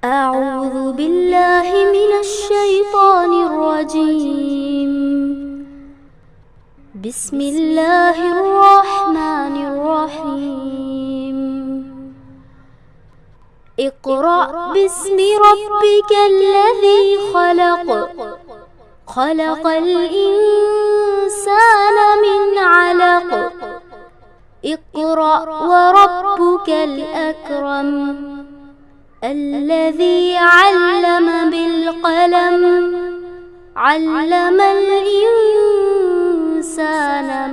أعوذ بالله من الشيطان الرجيم. بسم الله الرحمن الرحيم. اقرأ باسم ربك الذي خلق. خلق الإنسان من علق. اقرأ وربك الأكرم. الذي علم بالقلم. علم الإنسان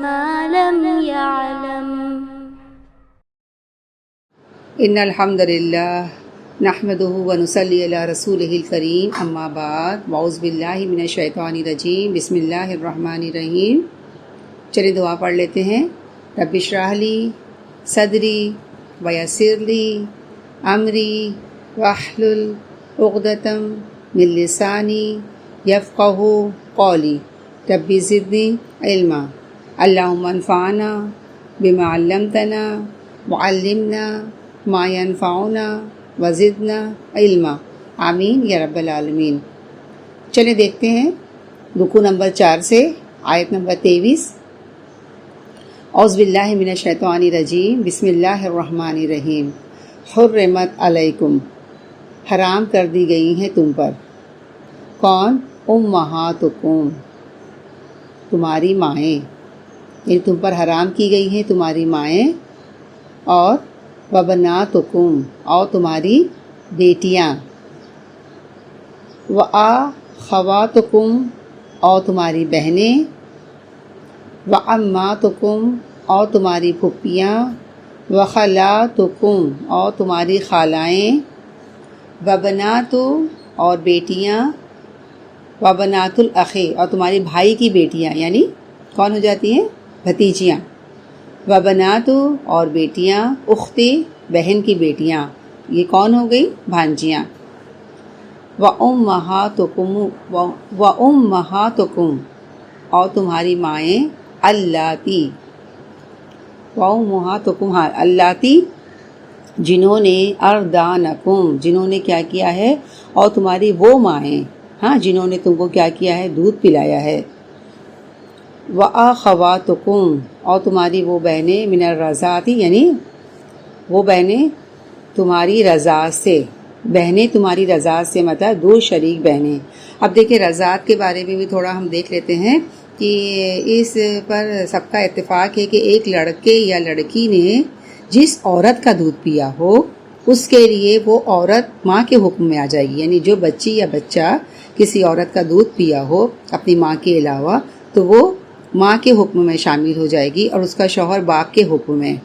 ما لم يعلم. ان الحمد للہ نحمده ونصلی علی رسولہ الکریم، اما بعد، اعوذ باللہ من الشیطان الرجیم، بسم اللہ الرحمن الرحیم۔ چلیے دعا پڑھ لیتے ہیں۔ رب اشرح لی صدری ویسر لی امری واحلل عقدۃ من لسانی یفقہوا قولی، رب زدنی علما، اللہم انفعنا بما علمتنا وعلمنا ما ينفعنا وزدنا علما، آمین یا رب العالمین۔ چلے دیکھتے ہیں رکوع نمبر 4 سے آیت نمبر 23۔ اعوذ باللہ من الشیطان الرجیم، بسم اللہ الرحمن الرحیم۔ حرمت علیکم، حرام کر دی گئی ہیں تم پر۔ کون؟ امہاتکم، تمہاری مائیں، یعنی تم پر حرام کی گئی ہیں تمہاری مائیں، اور وبناتکم، اور تمہاری بیٹیاں، وآخواتکم، اور تمہاری بہنیں، وعماتکم، اور تمہاری پھپھیاں، وخالاتکم، اور تمہاری خالائیں، وبنات، اور بیٹیاں، وبنات الاخی، اور تمہاری بھائی کی بیٹیاں، یعنی کون ہو جاتی ہیں؟ بھتیجیاں، وبنات، اور بیٹیاں، اختی، بہن کی بیٹیاں، یہ کون ہو گئی؟ بھانجیاں، وامہاتکم، اور تمہاری مائیں، اللاتی، وامہاتکم، ہاں، اللاتی، جنہوں نے اردانکم، جنہوں نے کیا کیا ہے، اور تمہاری وہ مائیں، ہاں، جنہوں نے تم کو کیا کیا ہے؟ دودھ پلایا ہے، وآخواتکم، اور تمہاری وہ بہنیں، من الرضاعتی، یعنی وہ بہنیں تمہاری رضاعت سے، بہنیں تمہاری رضاعت سے، مطلب دو شریک بہنیں۔ اب دیکھیں رضاعت کے بارے میں بھی تھوڑا ہم دیکھ لیتے ہیں کہ اس پر سب کا اتفاق ہے کہ ایک لڑکے یا لڑکی نے جس عورت کا دودھ پیا ہو اس کے لیے وہ عورت ماں کے حکم میں آ جائے گی، یعنی جو بچی یا بچہ کسی عورت کا دودھ پیا ہو اپنی ماں کے علاوہ تو وہ ماں کے حکم میں شامل ہو جائے گی، اور اس کا شوہر باپ کے حکم میں،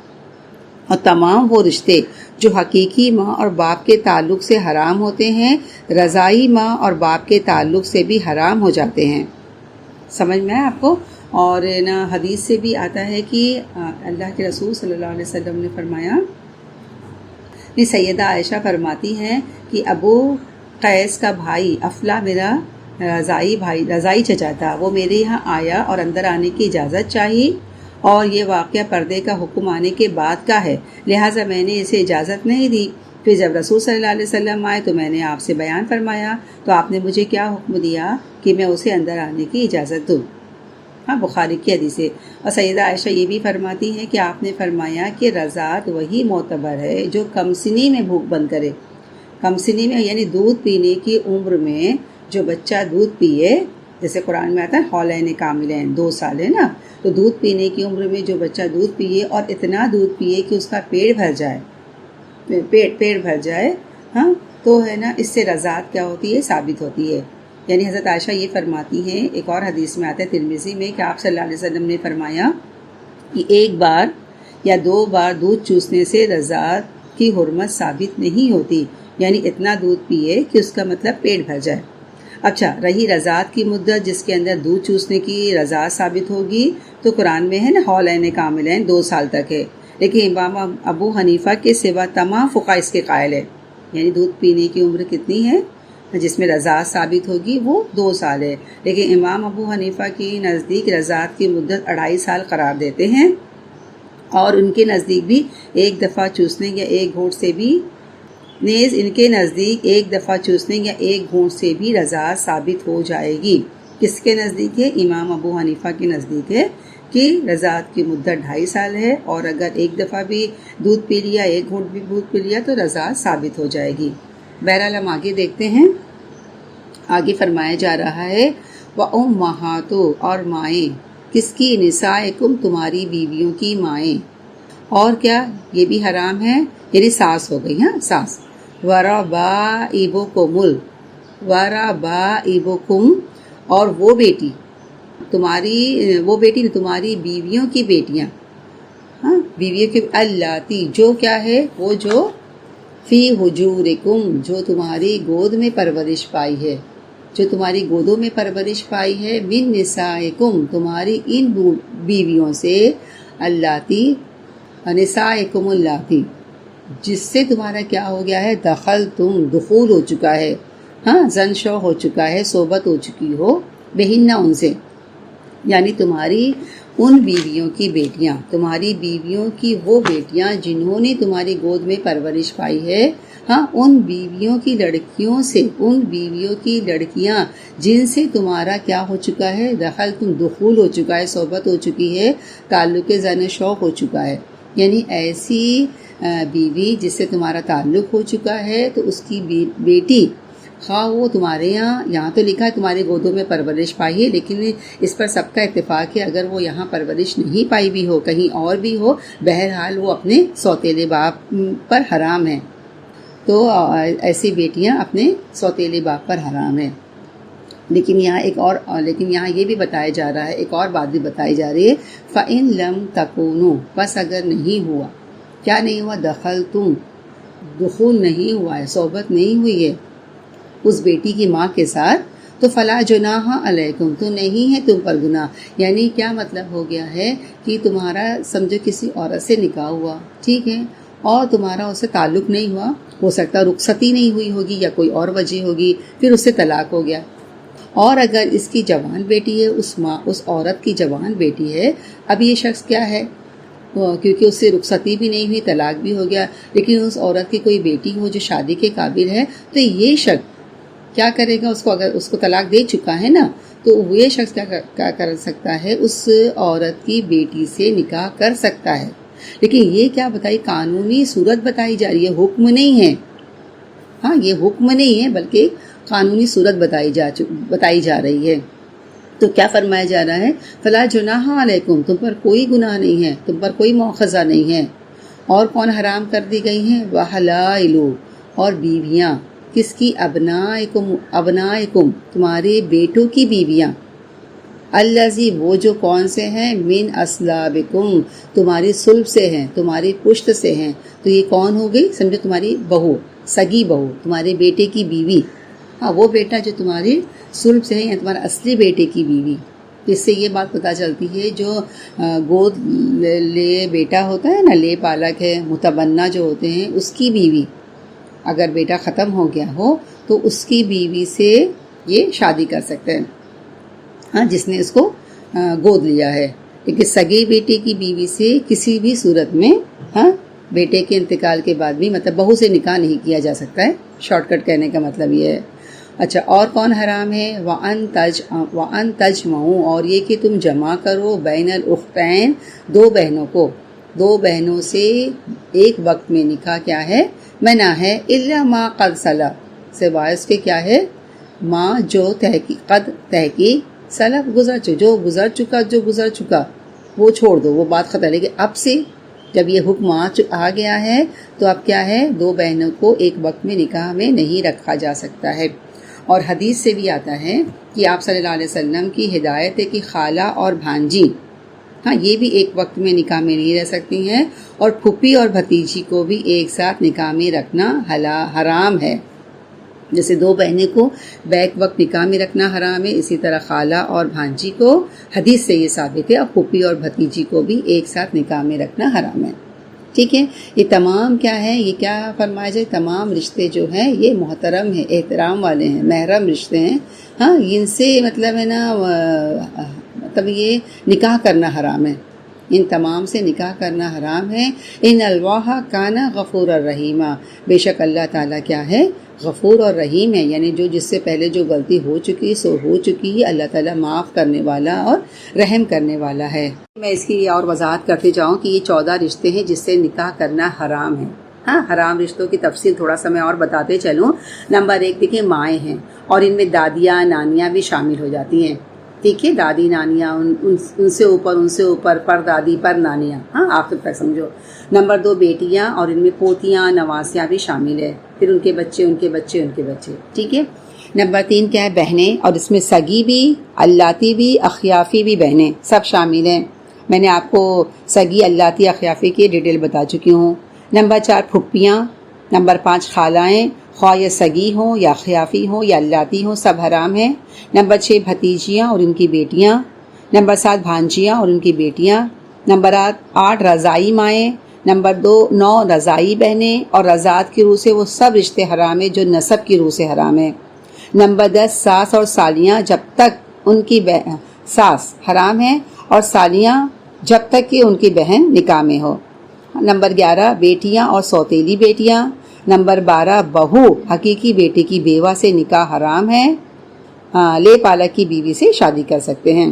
اور تمام وہ رشتے جو حقیقی ماں اور باپ کے تعلق سے حرام ہوتے ہیں رضائی ماں اور باپ کے تعلق سے بھی حرام ہو جاتے ہیں۔ سمجھ میں آئے آپ کو؟ اور نا حدیث سے بھی آتا ہے کہ اللہ کے رسول صلی اللہ علیہ وسلم نے فرمایا، سیدہ عائشہ فرماتی ہیں کہ ابو قیس کا بھائی افلا میرا رضائی چچا تھا، وہ میرے یہاں آیا اور اندر آنے کی اجازت چاہی، اور یہ واقعہ پردے کا حکم آنے کے بعد کا ہے، لہٰذا میں نے اسے اجازت نہیں دی۔ پھر جب رسول صلی اللہ علیہ وسلم آئے تو میں نے آپ سے بیان فرمایا تو آپ نے مجھے کیا حکم دیا کہ میں اسے اندر آنے کی اجازت دوں۔ ہاں، بخاری کی حدیث ہے۔ اور سیدہ عائشہ یہ بھی فرماتی ہیں کہ آپ نے فرمایا کہ رضاعت وہی معتبر ہے جو کم سنی میں بھوک بند کرے، کم سنی میں یعنی دودھ پینے کی عمر میں جو بچہ دودھ پیے، جیسے قرآن میں آتا ہے حولین کاملین، 2 سال ہے نا، تو دودھ پینے کی عمر میں جو بچہ دودھ پیے اور اتنا دودھ پیے کہ اس کا پیٹ بھر جائے، پیٹ بھر جائے، ہاں، تو ہے نا اس سے رضاعت کیا ہوتی ہے؟ ثابت ہوتی ہے۔ یعنی حضرت عائشہ یہ فرماتی ہیں، ایک اور حدیث میں آتا ہے ترمذی میں، کہ آپ صلی اللہ علیہ وسلم نے فرمایا کہ 1 بار یا 2 بار دودھ چوسنے سے رضاعت کی حرمت ثابت نہیں ہوتی، یعنی اتنا دودھ پیے کہ اس کا مطلب پیٹ بھر جائے۔ اچھا، رہی رضاعت کی مدت جس کے اندر دودھ چوسنے کی رضاعت ثابت ہوگی، تو قرآن میں ہے نا حولین کاملین، 2 سال تک ہے، لیکن امام ابو حنیفہ کے سوا تمام فقہاء اس کے قائل ہے، یعنی دودھ پینے کی عمر کتنی ہے جس میں رضاعت ثابت ہوگی؟ وہ 2 سال ہے، لیکن امام ابو حنیفہ کی نزدیک رضاعت کی مدت 2.5 سال قرار دیتے ہیں، اور ان کے نزدیک بھی 1 دفعہ چوسنے یا 1 گھونٹ سے بھی نیز ان کے نزدیک ایک دفعہ چوسنے یا ایک گھونٹ سے بھی رضاعت ثابت ہو جائے گی۔ کس کے نزدیک ہے؟ امام ابو حنیفہ کے نزدیک ہے کہ رضاعت کی مدت 2.5 سال ہے، اور اگر ایک دفعہ بھی دودھ پی لیا، ایک گھونٹ بھی دودھ پی لیا تو رضاعت ثابت ہو جائے گی۔ بہرحال ہم آگے دیکھتے ہیں۔ آگے فرمایا جا رہا ہے وَأُمَّهَاتُ اور مائیں، کس کی؟ نسائکم تمہاری بیویوں کی مائیں، اور کیا یہ بھی حرام ہے؟ یعنی ساس ہو گئی، ہاں ساس۔ وَرَبَائِبُكُمْ اور وہ بیٹی تمہاری بیویوں کی بیٹیاں، ہاں بیویوں کی اللاتی جو کیا ہے؟ وہ جو فی حجورکم جو تمہاری گود میں پرورش پائی ہے، جو تمہاری گودوں میں پرورش پائی ہے، من نسائکم تمہاری ان بیویوں سے، اللاتی نسائکم اللاتی جس سے تمہارا کیا ہو گیا ہے؟ دخول ہو چکا ہے، ہاں زن شو ہو چکا ہے، صحبت ہو چکی ہو، بہنہ ان سے، یعنی تمہاری ان بیویوں کی بیٹیاں، تمہاری بیویوں کی وہ بیٹیاں جنہوں نے تمہاری گود میں پرورش پائی ہے، ہاں ان بیویوں کی لڑکیوں سے، ان بیویوں کی لڑکیاں جن سے تمہارا کیا ہو چکا ہے؟ دخول ہو چکا ہے، صحبت ہو چکی ہے، تعلق زن شوق ہو چکا ہے، یعنی ایسی بیوی جس سے تمہارا تعلق ہو چکا ہے تو اس کی بیٹی، خواہ وہ تمہارے یہاں تو لکھا ہے تمہاری گودوں میں پرورش پائی ہے، لیکن اس پر سب کا اتفاق ہے اگر وہ یہاں پرورش نہیں پائی بھی ہو، کہیں اور بھی ہو، بہرحال وہ اپنے سوتیلے باپ پر حرام ہے، تو ایسی بیٹیاں اپنے سوتیلے باپ پر حرام ہیں۔ لیکن یہاں یہ بھی بتایا جا رہا ہے، ایک اور بات بھی بتائی جا رہی ہے، فَإِن لَمْ تَكُونُوا بس اگر نہیں ہوا، کیا نہیں ہوا؟ دخول نہیں ہوا ہے، صحبت نہیں ہوئی ہے اس بیٹی کی ماں کے ساتھ، تو فلا جناح علیکم تو نہیں ہے تم پر گناہ۔ یعنی کیا مطلب ہو گیا ہے کہ تمہارا سمجھو کسی عورت سے نکاح ہوا، ٹھیک ہے، اور تمہارا اس سے تعلق نہیں ہوا، ہو سکتا رخصتی نہیں ہوئی ہوگی یا کوئی اور وجہ ہوگی، پھر اس سے طلاق ہو گیا، اور اگر اس کی جوان بیٹی ہے، اس عورت کی جوان بیٹی ہے، اب یہ شخص کیا ہے؟ کیونکہ اس سے رخصتی بھی نہیں ہوئی، طلاق بھی ہو گیا، لیکن اس عورت کی کوئی بیٹی ہو جو شادی کے قابل ہے، تو یہ شخص کیا کرے گا؟ اگر اس کو طلاق دے چکا ہے نا، تو یہ شخص کیا کر سکتا ہے؟ اس عورت کی بیٹی سے نکاح کر سکتا ہے۔ لیکن یہ کیا بتائی؟ قانونی صورت بتائی جا رہی ہے، حکم نہیں ہے، ہاں یہ حکم نہیں ہے بلکہ قانونی صورت بتائی جا رہی ہے۔ تو کیا فرمایا جا رہا ہے؟ فلا جناح علیکم تم پر کوئی گناہ نہیں ہے، تم پر کوئی مؤاخذہ نہیں ہے۔ اور کون حرام کر دی گئی ہیں؟ وحلائل اور بیویاں، کس کی؟ ابنائکم تمہارے بیٹوں کی بیویاں، الذی وہ جو کون سے ہیں؟ من اصلابکم تمہاری صلب سے ہیں، تمہاری پشت سے ہیں، تو یہ کون ہو گئی؟ سمجھو تمہاری بہو، سگی بہو، تمہارے بیٹے کی بیوی، ہاں وہ بیٹا جو تمہاری صلب سے ہے یا تمہارا اصلی بیٹے کی بیوی۔ اس سے یہ بات پتہ چلتی ہے جو گود لے بیٹا ہوتا ہے نا، لے پالک ہے، متبنہ جو ہوتے ہیں، اس کی بیوی اگر بیٹا ختم ہو گیا ہو تو اس کی بیوی سے یہ شادی کر سکتے ہیں، ہاں جس نے اس کو گود لیا ہے، لیکن سگی بیٹے کی بیوی سے کسی بھی صورت میں، ہاں بیٹے کے انتقال کے بعد بھی مطلب بہو سے نکاح نہیں کیا جا سکتا ہے، شارٹ کٹ کہنے کا مطلب یہ ہے۔ اچھا، اور کون حرام ہے؟ وَأَن تَجْمَعُوا اور یہ کہ تم جمع کرو بین الأختین دو بہنوں کو، دو بہنوں سے ایک وقت میں نکاح کیا ہے؟ منع ہے، الا ما قد سلف سوائے اس کے کیا ہے؟ ما جو تحقیق سلف جو گزر چکا وہ چھوڑ دو، وہ بات ختم۔ لیکن اب سے جب یہ حکم آ گیا ہے تو اب کیا ہے؟ دو بہنوں کو ایک وقت میں نکاح میں نہیں رکھا جا سکتا ہے۔ اور حدیث سے بھی آتا ہے کہ آپ صلی اللہ علیہ وسلم کی ہدایت ہے کہ خالہ اور بھانجی، ہاں یہ بھی ایک وقت میں نکاح میں نہیں رہ سکتی ہیں، اور پھوپھی اور بھتیجی کو بھی ایک ساتھ نکاح میں رکھنا حرام ہے۔ جیسے دو بہنیں کو بیک وقت نکاح میں رکھنا حرام ہے، اسی طرح خالہ اور بھانجی کو حدیث سے یہ ثابت ہے، اور پھوپھی اور بھتیجی کو بھی ایک ساتھ نکاح میں رکھنا حرام ہے، ٹھیک ہے۔ یہ تمام کیا ہے؟ یہ کیا فرمایا جائے؟ تمام رشتے جو ہیں یہ محترم ہیں، احترام والے ہیں، محرم رشتے ہیں، ہاں ان سے مطلب ہے نا، مطلب یہ نکاح کرنا حرام ہے، ان تمام سے نکاح کرنا حرام ہے۔ ان اللہ کان غفور الرحیمہ، بے شک اللہ تعالیٰ کیا ہے؟ غفور اور رحیم ہے، یعنی جو جس سے پہلے جو غلطی ہو چکی سو ہو چکی ہے، اللہ تعالیٰ معاف کرنے والا اور رحم کرنے والا ہے۔ میں اس کی اور وضاحت کرتے جاؤں کہ یہ 14 رشتے ہیں جس سے نکاح کرنا حرام ہے۔ ہاں، حرام رشتوں کی تفصیل تھوڑا سا میں اور بتاتے چلوں۔ نمبر 1 دیکھیں، مائیں ہیں، اور ان میں دادیاں نانیاں بھی شامل ہو جاتی ہیں، ٹھیک ہے، دادی نانیاں، ان سے اوپر پر دادی پر نانیاں، ہاں آخر تک سمجھو۔ نمبر 2 بیٹیاں، اور ان میں پوتیاں نواسیاں بھی شامل ہے، پھر ان کے بچے، ٹھیک ہے۔ نمبر 3 کیا ہے؟ بہنیں، اور اس میں سگی بھی، اللاتی بھی، اخیافی بھی بہنیں سب شامل ہیں۔ میں نے آپ کو سگی، اللاتی، اخیافی کی ڈیٹیل بتا چکی ہوں۔ نمبر 4 پھپھیاں، نمبر 5 خالائیں، خواہ یہ سگی ہوں یا اخیافی ہوں یا اللاتی ہوں، سب حرام ہیں۔ نمبر 6 بھتیجیاں اور ان کی بیٹیاں۔ نمبر 7 بھانجیاں اور ان کی بیٹیاں۔ نمبر 8 رضائی مائیں۔ نمبر 9 رضائی بہنیں، اور رضاعت کی روح سے وہ سب رشتے حرام ہیں جو نسب کی روح سے حرام ہیں۔ نمبر 10 ساس اور سالیاں، جب تک ان کی ساس حرام ہیں، اور سالیاں جب تک کہ ان کی بہن نکاح میں ہو۔ نمبر 11 بیٹیاں اور سوتیلی بیٹیاں۔ نمبر 12 بہو حقیقی بیٹے کی بیوہ سے نکاح حرام ہے، لے پالک کی بیوی سے شادی کر سکتے ہیں۔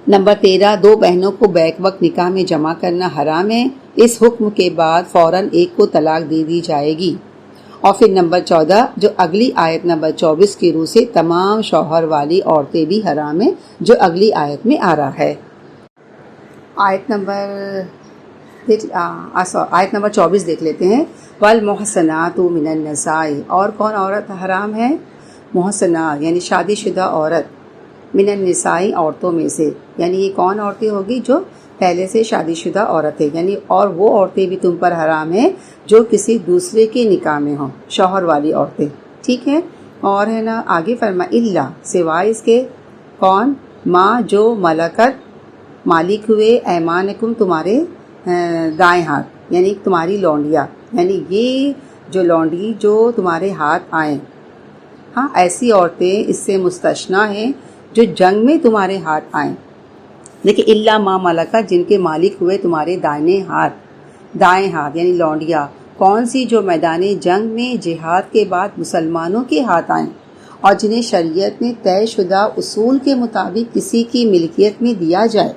نمبر 13 2 بہنوں کو بیک وقت نکاح میں جمع کرنا حرام ہے، اس حکم کے بعد فوراً ایک کو طلاق دے دی جائے گی۔ اور پھر نمبر 14 جو اگلی آیت نمبر 24 کی روح سے تمام شوہر والی عورتیں بھی حرام ہیں، جو اگلی آیت میں آ رہا ہے۔ آیت نمبر 24 دیکھ لیتے ہیں۔ والمحصنات من النساء، اور کون عورت حرام ہے؟ محصنات یعنی شادی شدہ عورت، من النساء عورتوں میں سے، یعنی یہ کون عورتیں ہوگی؟ جو پہلے سے شادی شدہ عورتیں، یعنی اور وہ عورتیں بھی تم پر حرام ہیں جو کسی دوسرے کے نکاح میں ہوں، شوہر والی عورتیں، ٹھیک ہے۔ اور ہے نا آگے فرما اللہ، سوائے اس کے، کون؟ ماں جو ملکت مالک ہوئے، ایمانکم تمہارے دائیں ہاتھ، یعنی تمہاری لونڈیاں، یعنی یہ جو لونڈی جو تمہارے ہاتھ آئیں، ہاں ایسی عورتیں اس سے مستثنا ہیں جو جنگ میں تمہارے ہاتھ آئیں۔ لیکن اللہ ما ملکہ، جن کے مالک ہوئے تمہارے دائیں ہاتھ یعنی لونڈیاں، کون سی؟ جو میدان جنگ میں جہاد کے بعد مسلمانوں کے ہاتھ آئیں، اور جنہیں شریعت نے طے شدہ اصول کے مطابق کسی کی ملکیت میں دیا جائے۔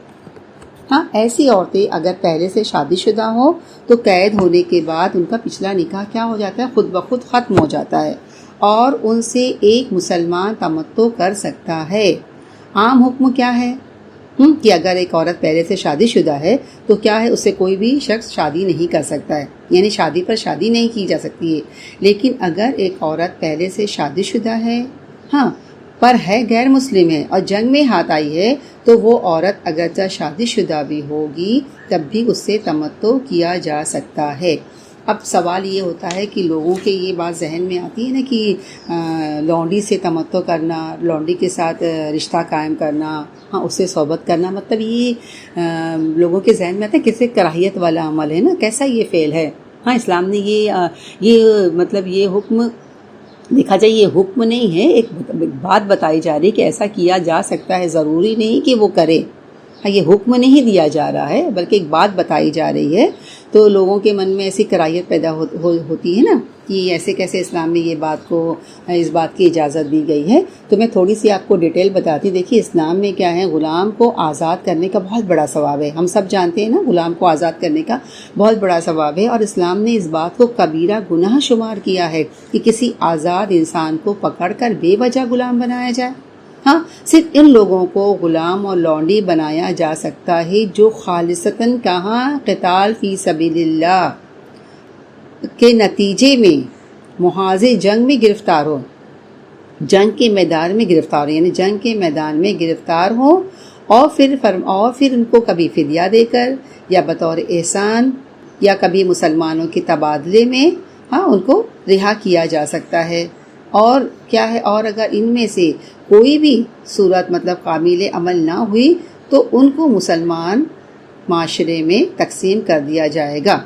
ہاں ایسی عورتیں اگر پہلے سے شادی شدہ ہو تو قید ہونے کے بعد ان کا پچھلا نکاح کیا ہو جاتا ہے؟ خود بخود ختم ہو جاتا ہے، اور ان سے ایک مسلمان تمتع کر سکتا ہے۔ عام حکم کیا ہے؟ کہ اگر ایک عورت پہلے سے شادی شدہ ہے تو کیا ہے؟ اس سے کوئی بھی شخص شادی نہیں کر سکتا ہے، یعنی شادی پر شادی نہیں کی جا سکتی ہے۔ لیکن اگر ایک عورت پہلے سے شادی شدہ ہے، ہاں پر ہے غیر مسلم ہے اور جنگ میں ہاتھ آئی ہے، تو وہ عورت اگرچہ شادی شدہ بھی ہوگی تب بھی اس سے تمتع کیا جا سکتا ہے۔ اب سوال یہ ہوتا ہے کہ لوگوں کے یہ بات ذہن میں آتی ہے نا کہ لونڈی سے تمتع کرنا، لونڈی کے ساتھ رشتہ قائم کرنا، ہاں اس سے صحبت کرنا، مطلب یہ لوگوں کے ذہن میں آتا ہے کسی کراہیت والا عمل ہے نا، کیسا یہ فعل ہے؟ ہاں اسلام نے یہ مطلب یہ حکم دیکھا جائے، یہ حکم نہیں ہے، ایک بات بتائی جا رہی ہے کہ ایسا کیا جا سکتا ہے، ضروری نہیں کہ وہ کرے، یہ حکم نہیں دیا جا رہا ہے بلکہ ایک بات بتائی جا رہی ہے۔ تو لوگوں کے من میں ایسی کراہیت پیدا ہوتی ہے نا کہ ایسے کیسے اسلام میں اس بات کی اجازت دی گئی ہے۔ تو میں تھوڑی سی آپ کو ڈیٹیل بتاتی۔ دیکھیے اسلام میں کیا ہے، غلام کو آزاد کرنے کا بہت بڑا ثواب ہے، ہم سب جانتے ہیں نا غلام کو آزاد کرنے کا بہت بڑا ثواب ہے، اور اسلام نے اس بات کو کبیرہ گناہ شمار کیا ہے کہ کسی آزاد انسان کو پکڑ کر بے وجہ غلام بنایا جائے۔ ہاں صرف ان لوگوں کو غلام اور لونڈی بنایا جا سکتا ہے جو خالصتاً کہاں قتال فی سبیل اللہ کے نتیجے میں محاذ جنگ میں گرفتار ہو، جنگ کے میدان میں گرفتار ہو، یعنی جنگ کے میدان میں گرفتار ہو، اور پھر ان کو کبھی فدیہ دے کر یا بطور احسان یا کبھی مسلمانوں کے تبادلے میں ان کو رہا کیا جا سکتا ہے۔ اور کیا ہے، اور اگر ان میں سے کوئی بھی صورت مطلب قابل عمل نہ ہوئی تو ان کو مسلمان معاشرے میں تقسیم کر دیا جائے گا۔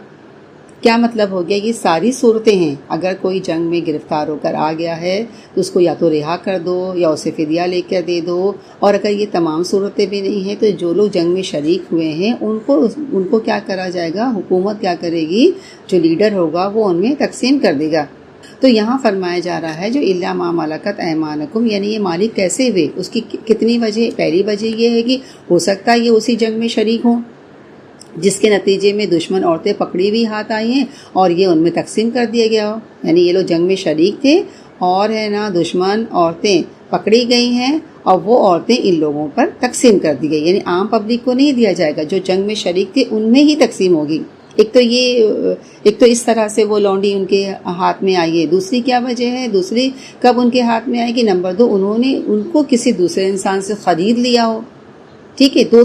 کیا مطلب ہو گیا؟ یہ ساری صورتیں ہیں، اگر کوئی جنگ میں گرفتار ہو کر آ گیا ہے تو اس کو یا تو رہا کر دو یا اسے فدیہ لے کر دے دو، اور اگر یہ تمام صورتیں بھی نہیں ہیں تو جو لوگ جنگ میں شریک ہوئے ہیں ان کو کیا کرا جائے گا؟ حکومت کیا کرے گی؟ جو لیڈر ہوگا وہ ان میں تقسیم کر دے گا۔ تو یہاں فرمایا جا رہا ہے جو الا ما ملکت ایمانکم، یعنی یہ مالک کیسے ہوئے؟ اس کی کتنی وجہ؟ پہلی وجہ یہ ہے کہ ہو سکتا ہے یہ اسی جنگ میں شریک ہوں جس کے نتیجے میں دشمن عورتیں پکڑی ہوئی ہاتھ آئی ہیں اور یہ ان میں تقسیم کر دیا گیا ہو، یعنی یہ لوگ جنگ میں شریک تھے اور ہے نا دشمن عورتیں پکڑی گئی ہیں اور وہ عورتیں ان لوگوں پر تقسیم کر دی گئی، یعنی عام پبلک کو نہیں دیا جائے گا، جو جنگ میں شریک تھے ان میں ہی تقسیم ہوگی۔ ایک تو اس طرح سے وہ لونڈی ان کے ہاتھ میں آئی ہے۔ دوسری کیا وجہ ہے؟ دوسری کب ان کے ہاتھ میں آئے گی؟ نمبر 2، انہوں نے ان کو کسی دوسرے انسان سے خرید لیا ہو۔ ٹھیک ہے، دو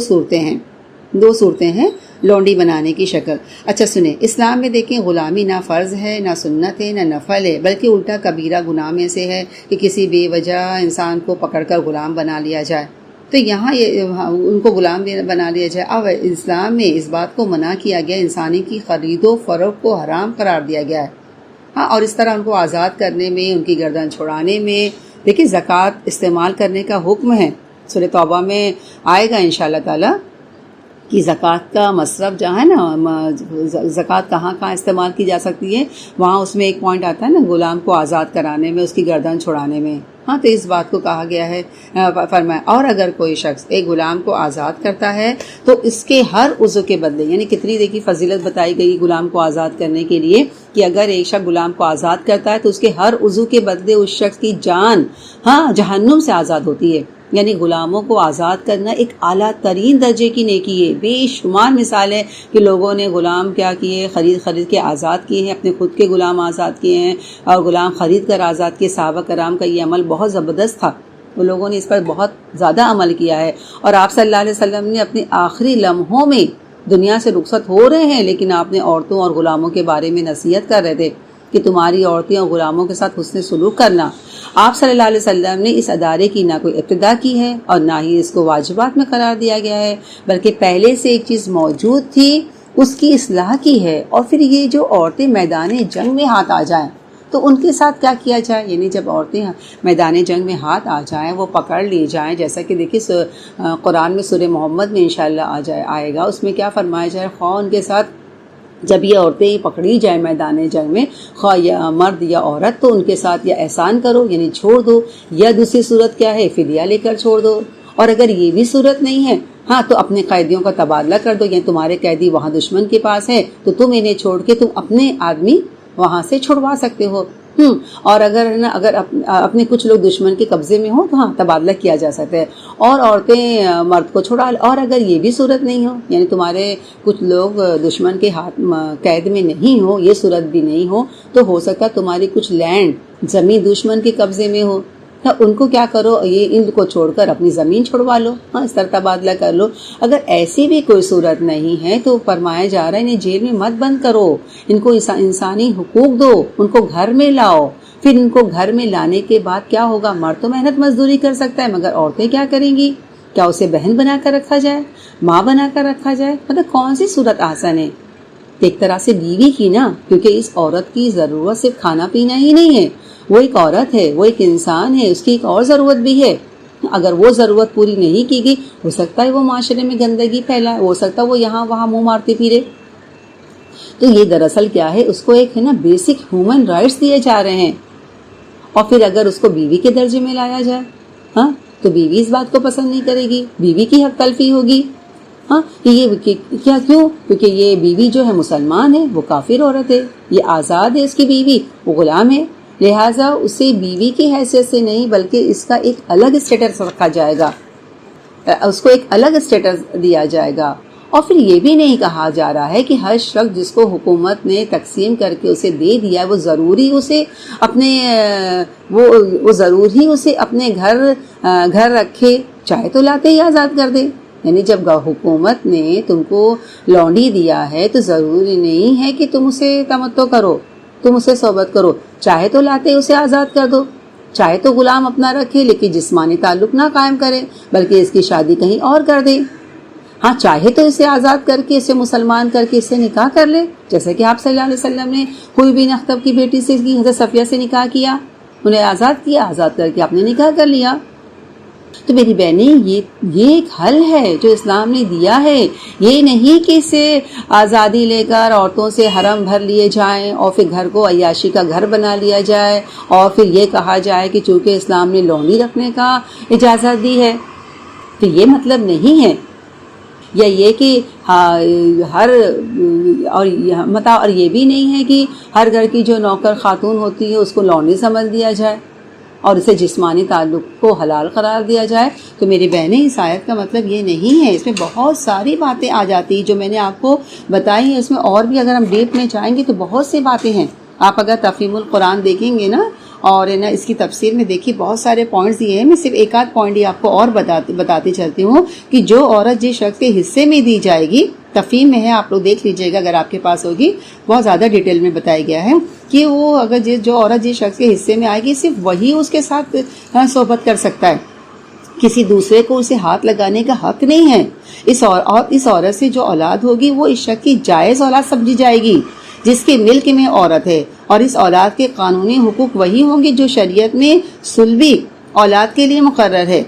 صورتیں ہیں لونڈی بنانے کی شکل۔ اچھا سنیں، اسلام میں دیکھیں غلامی نہ فرض ہے، نہ سنت ہے، نہ نفل ہے، بلکہ الٹا کبیرہ گناہ میں سے ہے کہ کسی بے وجہ انسان کو پکڑ کر غلام بنا لیا جائے۔ تو یہاں ان کو غلام بنا لیا جائے۔ اب اسلام میں اس بات کو منع کیا گیا، انسانی کی خرید و فروخت کو حرام قرار دیا گیا ہے، ہاں، اور اس طرح ان کو آزاد کرنے میں، ان کی گردن چھڑانے میں دیکھیں زکوٰۃ استعمال کرنے کا حکم ہے۔ سورہ توبہ میں آئے گا انشاءاللہ تعالی کہ زکوٰۃ کا مصرف جہاں ہے نا، زکوٰۃ کہاں استعمال کی جا سکتی ہے، وہاں اس میں ایک پوائنٹ آتا ہے نا، غلام کو آزاد کرانے میں، اس کی گردن چھڑانے میں، ہاں، تو اس بات کو کہا گیا ہے۔ فرمایا اور اگر کوئی شخص ایک غلام کو آزاد کرتا ہے تو اس کے ہر عضو کے بدلے، یعنی کتنی دیکھی فضیلت بتائی گئی غلام کو آزاد کرنے کے لیے کہ اگر ایک شخص غلام کو آزاد کرتا ہے تو اس کے ہر عضو کے بدلے اس شخص کی جان جہنم سے آزاد ہوتی ہے۔ یعنی غلاموں کو آزاد کرنا ایک اعلیٰ ترین درجے کی نیکی ہے۔ بے شمار مثال ہے کہ لوگوں نے غلام کیا کیے، خرید کے آزاد کیے ہیں، اپنے خود کے غلام آزاد کیے ہیں اور غلام خرید کر آزاد کیے۔ صحابہ کرام کا یہ عمل بہت زبردست تھا، وہ لوگوں نے اس پر بہت زیادہ عمل کیا ہے، اور آپ صلی اللہ علیہ وسلم نے اپنے آخری لمحوں میں دنیا سے رخصت ہو رہے ہیں لیکن آپ نے عورتوں اور غلاموں کے بارے میں نصیحت کر رہے تھے کہ تمہاری عورتیں اور غلاموں کے ساتھ حسن سلوک کرنا۔ آپ صلی اللہ علیہ وسلم نے اس ادارے کی نہ کوئی ابتدا کی ہے اور نہ ہی اس کو واجبات میں قرار دیا گیا ہے، بلکہ پہلے سے ایک چیز موجود تھی، اس کی اصلاح کی ہے۔ اور پھر یہ جو عورتیں میدان جنگ میں ہاتھ آ جائیں تو ان کے ساتھ کیا کیا جائے، یعنی جب عورتیں میدان جنگ میں ہاتھ آ جائیں، وہ پکڑ لی جائیں، جیسا کہ دیکھیے قرآن میں سورہ محمد میں انشاءاللہ آئے گا، اس میں کیا فرمایا جائے، خواہ ان کے ساتھ جب یہ عورتیں پکڑی جائیں میدان جنگ میں، خواہ یا مرد یا عورت، تو ان کے ساتھ یا احسان کرو یعنی چھوڑ دو، یا دوسری صورت کیا ہے، فدیہ لے کر چھوڑ دو، اور اگر یہ بھی صورت نہیں ہے تو اپنے قیدیوں کا تبادلہ کر دو، یعنی تمہارے قیدی وہاں دشمن کے پاس ہے تو تم انہیں چھوڑ کے تم اپنے آدمی وہاں سے چھڑوا سکتے ہو، اور اگر اپنے کچھ لوگ دشمن کے قبضے میں ہوں تو تبادلہ کیا جا سکتا ہے، اور عورتیں مرد کو چھڑا، اور اگر یہ بھی صورت نہیں ہو، یعنی تمہارے کچھ لوگ دشمن کے ہاتھ قید میں نہیں ہو، یہ صورت بھی نہیں ہو، تو ہو سکتا تمہاری کچھ لینڈ زمین دشمن کے قبضے میں ہو، ان کو کیا کرو، یہ ان کو چھوڑ کر اپنی زمین چھڑوا لو، اس طرح تبادلہ کر لو۔ اگر ایسی بھی کوئی صورت نہیں ہے تو فرمایا جا رہا ہے انہیں جیل میں مت بند کرو، ان کو انسانی حقوق دو، ان کو گھر میں لاؤ۔ پھر ان کو گھر میں لانے کے بعد کیا ہوگا، مرد تو محنت مزدوری کر سکتا ہے مگر عورتیں کیا کریں گی؟ کیا اسے بہن بنا کر رکھا جائے، ماں بنا کر رکھا جائے؟ مطلب کون سی صورت آسان ہے؟ ایک طرح سے بیوی کی نا، کیونکہ اس عورت کی ضرورت صرف کھانا پینا ہی نہیں ہے، وہ ایک عورت ہے، وہ ایک انسان ہے، اس کی ایک اور ضرورت بھی ہے۔ اگر وہ ضرورت پوری نہیں کی گئی، ہو سکتا ہے وہ معاشرے میں گندگی پھیلائے، ہو سکتا ہے وہ یہاں وہاں منہ مارتے پھرے۔ تو یہ دراصل کیا ہے، اس کو ایک ہے نا بیسک ہیومن رائٹس دیے جا رہے ہیں، اور پھر اگر اس کو بیوی کے درجے میں لایا جائے تو بیوی اس بات کو پسند نہیں کرے گی، بیوی کی حق تلفی ہوگی۔ یہ کیا کیوں؟ کیونکہ یہ بیوی جو ہے مسلمان ہے، وہ کافر عورت ہے، یہ آزاد ہے، اس کی بیوی وہ غلام ہے، لہٰذا اسے بیوی کی حیثیت سے نہیں بلکہ اس کا ایک الگ اسٹیٹس رکھا جائے گا، اس کو ایک الگ اسٹیٹس دیا جائے گا۔ اور پھر یہ بھی نہیں کہا جا رہا ہے کہ ہر شخص جس کو حکومت نے تقسیم کر کے اسے دے دیا وہ ضروری اسے اپنے گھر رکھے، چاہے تو لاتے ہی آزاد کر دے۔ یعنی جب حکومت نے تم کو لونڈی دیا ہے تو ضروری نہیں ہے کہ تم اسے تمتع کرو، تم اسے صحبت کرو، چاہے تو لاتے اسے آزاد کر دو، چاہے تو غلام اپنا رکھے لیکن جسمانی تعلق نہ قائم کرے بلکہ اس کی شادی کہیں اور کر دے۔ ہاں چاہے تو اسے آزاد کر کے، اسے مسلمان کر کے اس سے نکاح کر لے، جیسے کہ آپ صلی اللہ علیہ وسلم نے ہوئی بن اخطب کی بیٹی سے حضرت صفیہ سے نکاح کیا، انہیں آزاد کیا، آزاد کر کے آپ نے نکاح کر لیا۔ تو میری بہنیں یہ ایک حل ہے جو اسلام نے دیا ہے، یہ نہیں کہ اسے آزادی لے کر عورتوں سے حرم بھر لیے جائیں اور پھر گھر کو عیاشی کا گھر بنا لیا جائے اور پھر یہ کہا جائے کہ چونکہ اسلام نے لونڈی رکھنے کا اجازت دی ہے، تو یہ مطلب نہیں ہے، یا یہ کہ اور یہ بھی نہیں ہے کہ ہر گھر کی جو نوکر خاتون ہوتی ہے اس کو لونڈی سمجھ دیا جائے اور اسے جسمانی تعلق کو حلال قرار دیا جائے۔ تو میری بہنیں اس آیت کا مطلب یہ نہیں ہے، اس میں بہت ساری باتیں آ جاتی ہیں جو میں نے آپ کو بتائی ہیں، اس میں اور بھی اگر ہم ڈیپ میں جائیں گے تو بہت سی باتیں ہیں۔ آپ اگر تفہیم القرآن دیکھیں گے نا اور اس کی تفسیر میں دیکھیے بہت سارے پوائنٹس دیے ہیں، میں صرف ایک آدھ پوائنٹ ہی آپ کو اور بتاتی چلتی ہوں کہ جو عورت جس شخص کے حصے میں دی جائے گی، تفہیم میں ہے، آپ لوگ دیکھ لیجئے گا اگر آپ کے پاس ہوگی، بہت زیادہ ڈیٹیل میں بتایا گیا ہے کہ وہ اگر جو عورت جس شخص کے حصے میں آئے گی صرف وہی اس کے ساتھ صحبت کر سکتا ہے، کسی دوسرے کو اسے ہاتھ لگانے کا حق نہیں ہے۔ اس عورت سے جو اولاد ہوگی وہ اس شخص کی جائز اولاد سمجھی جائے گی جس کے ملک میں عورت ہے، اور اس اولاد کے قانونی حقوق وہی ہوں گے جو شریعت میں سلبی اولاد کے لیے مقرر ہے۔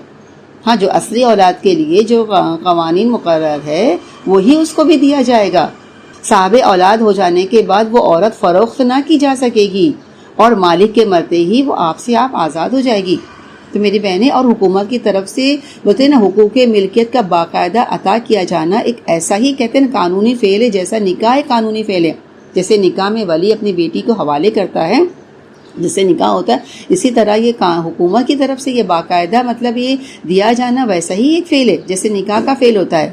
ہاں جو اصلی اولاد کے لیے جو قوانین مقرر ہے وہی اس کو بھی دیا جائے گا۔ صاحب اولاد ہو جانے کے بعد وہ عورت فروخت نہ کی جا سکے گی اور مالک کے مرتے ہی وہ آپ سے آزاد ہو جائے گی۔ تو میری بہنیں، اور حکومت کی طرف سے بولتے ہیں نا حقوق ملکیت کا باقاعدہ عطا کیا جانا ایک ایسا ہی کہتے ہیں قانونی فعل ہے جیسا نکاح ایک قانونی فعل ہے۔ جیسے نکاح میں ولی اپنی بیٹی کو حوالے کرتا ہے جس سے نکاح ہوتا ہے، اسی طرح یہ حکومت کی طرف سے یہ باقاعدہ مطلب یہ دیا جانا ویسا ہی ایک فعل ہے جیسے نکاح کا فعل ہوتا ہے،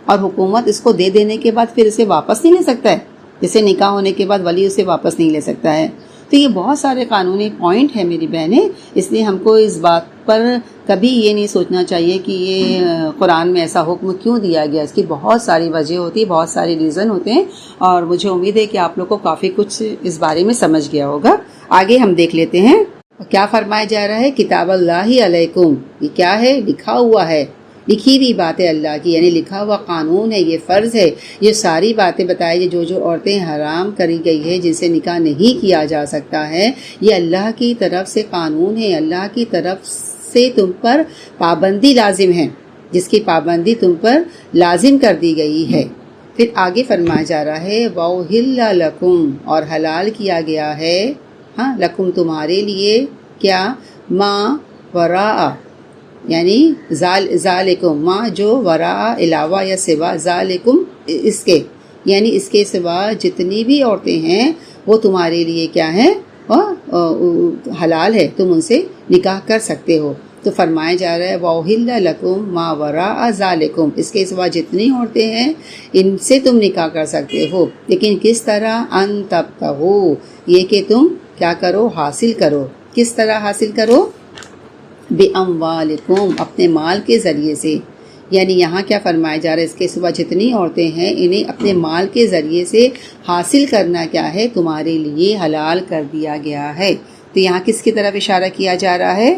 اور حکومت اس کو دے دینے کے بعد پھر اسے واپس نہیں لے سکتا ہے، جیسے نکاح ہونے کے بعد ولی اسے واپس نہیں لے سکتا ہے۔ تو یہ بہت سارے قانونی پوائنٹ ہیں میری بہنیں، اس لیے ہم کو اس بات پر کبھی یہ نہیں سوچنا چاہیے کہ یہ قرآن میں ایسا حکم کیوں دیا گیا، اس کی بہت ساری وجہ ہوتی ہے، بہت سارے ریزن ہوتے ہیں، اور مجھے امید ہے کہ آپ لوگ کو کافی کچھ اس بارے میں سمجھ گیا ہوگا۔ آگے ہم دیکھ لیتے ہیں کیا فرمایا جا رہا ہے، کتاب اللہ علیکم، یہ کیا ہے؟ لکھا ہوا ہے، لکھی ہوئی بات ہے اللہ کی، یعنی لکھا ہوا قانون ہے، یہ فرض ہے، یہ ساری باتیں بتائی جو عورتیں حرام کری گئی ہے جن سے نکاح نہیں کیا جا سکتا ہے، یہ اللہ کی طرف سے قانون ہے، اللہ کی طرف سے تم پر پابندی لازم ہے، جس کی پابندی تم پر لازم کر دی گئی ہے۔ پھر آگے فرمایا جا رہا ہے وَأُحِلَّ لَكُمْ، اور حلال کیا گیا ہے، ہاں لکم تمہارے لیے، کیا؟ ما وراء، یعنی ذالکم، ما جو وراء علاوہ یا سوا، ذالکم اس کے، یعنی اس کے سوا جتنی بھی عورتیں ہیں وہ تمہارے لیے کیا ہیں؟ حلال ہے، تم ان سے نکاح کر سکتے ہو۔ تو فرمایا جا رہا ہے وَأُحِلَّ لَكُمْ مَا وَرَاءَ ذَلِكُمْ، اس کے سوا جتنی عورتیں ہیں ان سے تم نکاح کر سکتے ہو، لیکن کس طرح؟ ان تبتغوا، یہ کہ تم کیا کرو؟ حاصل کرو۔ کس طرح حاصل کرو؟ بِأَمْوَالِكُمْ، اپنے مال کے ذریعے سے، یعنی یہاں کیا فرمایا جا رہا ہے، اس کے صبح جتنی عورتیں ہیں انہیں اپنے مال کے ذریعے سے حاصل کرنا کیا ہے؟ تمہارے لیے حلال کر دیا گیا ہے۔ تو یہاں کس کی طرف اشارہ کیا جا رہا ہے؟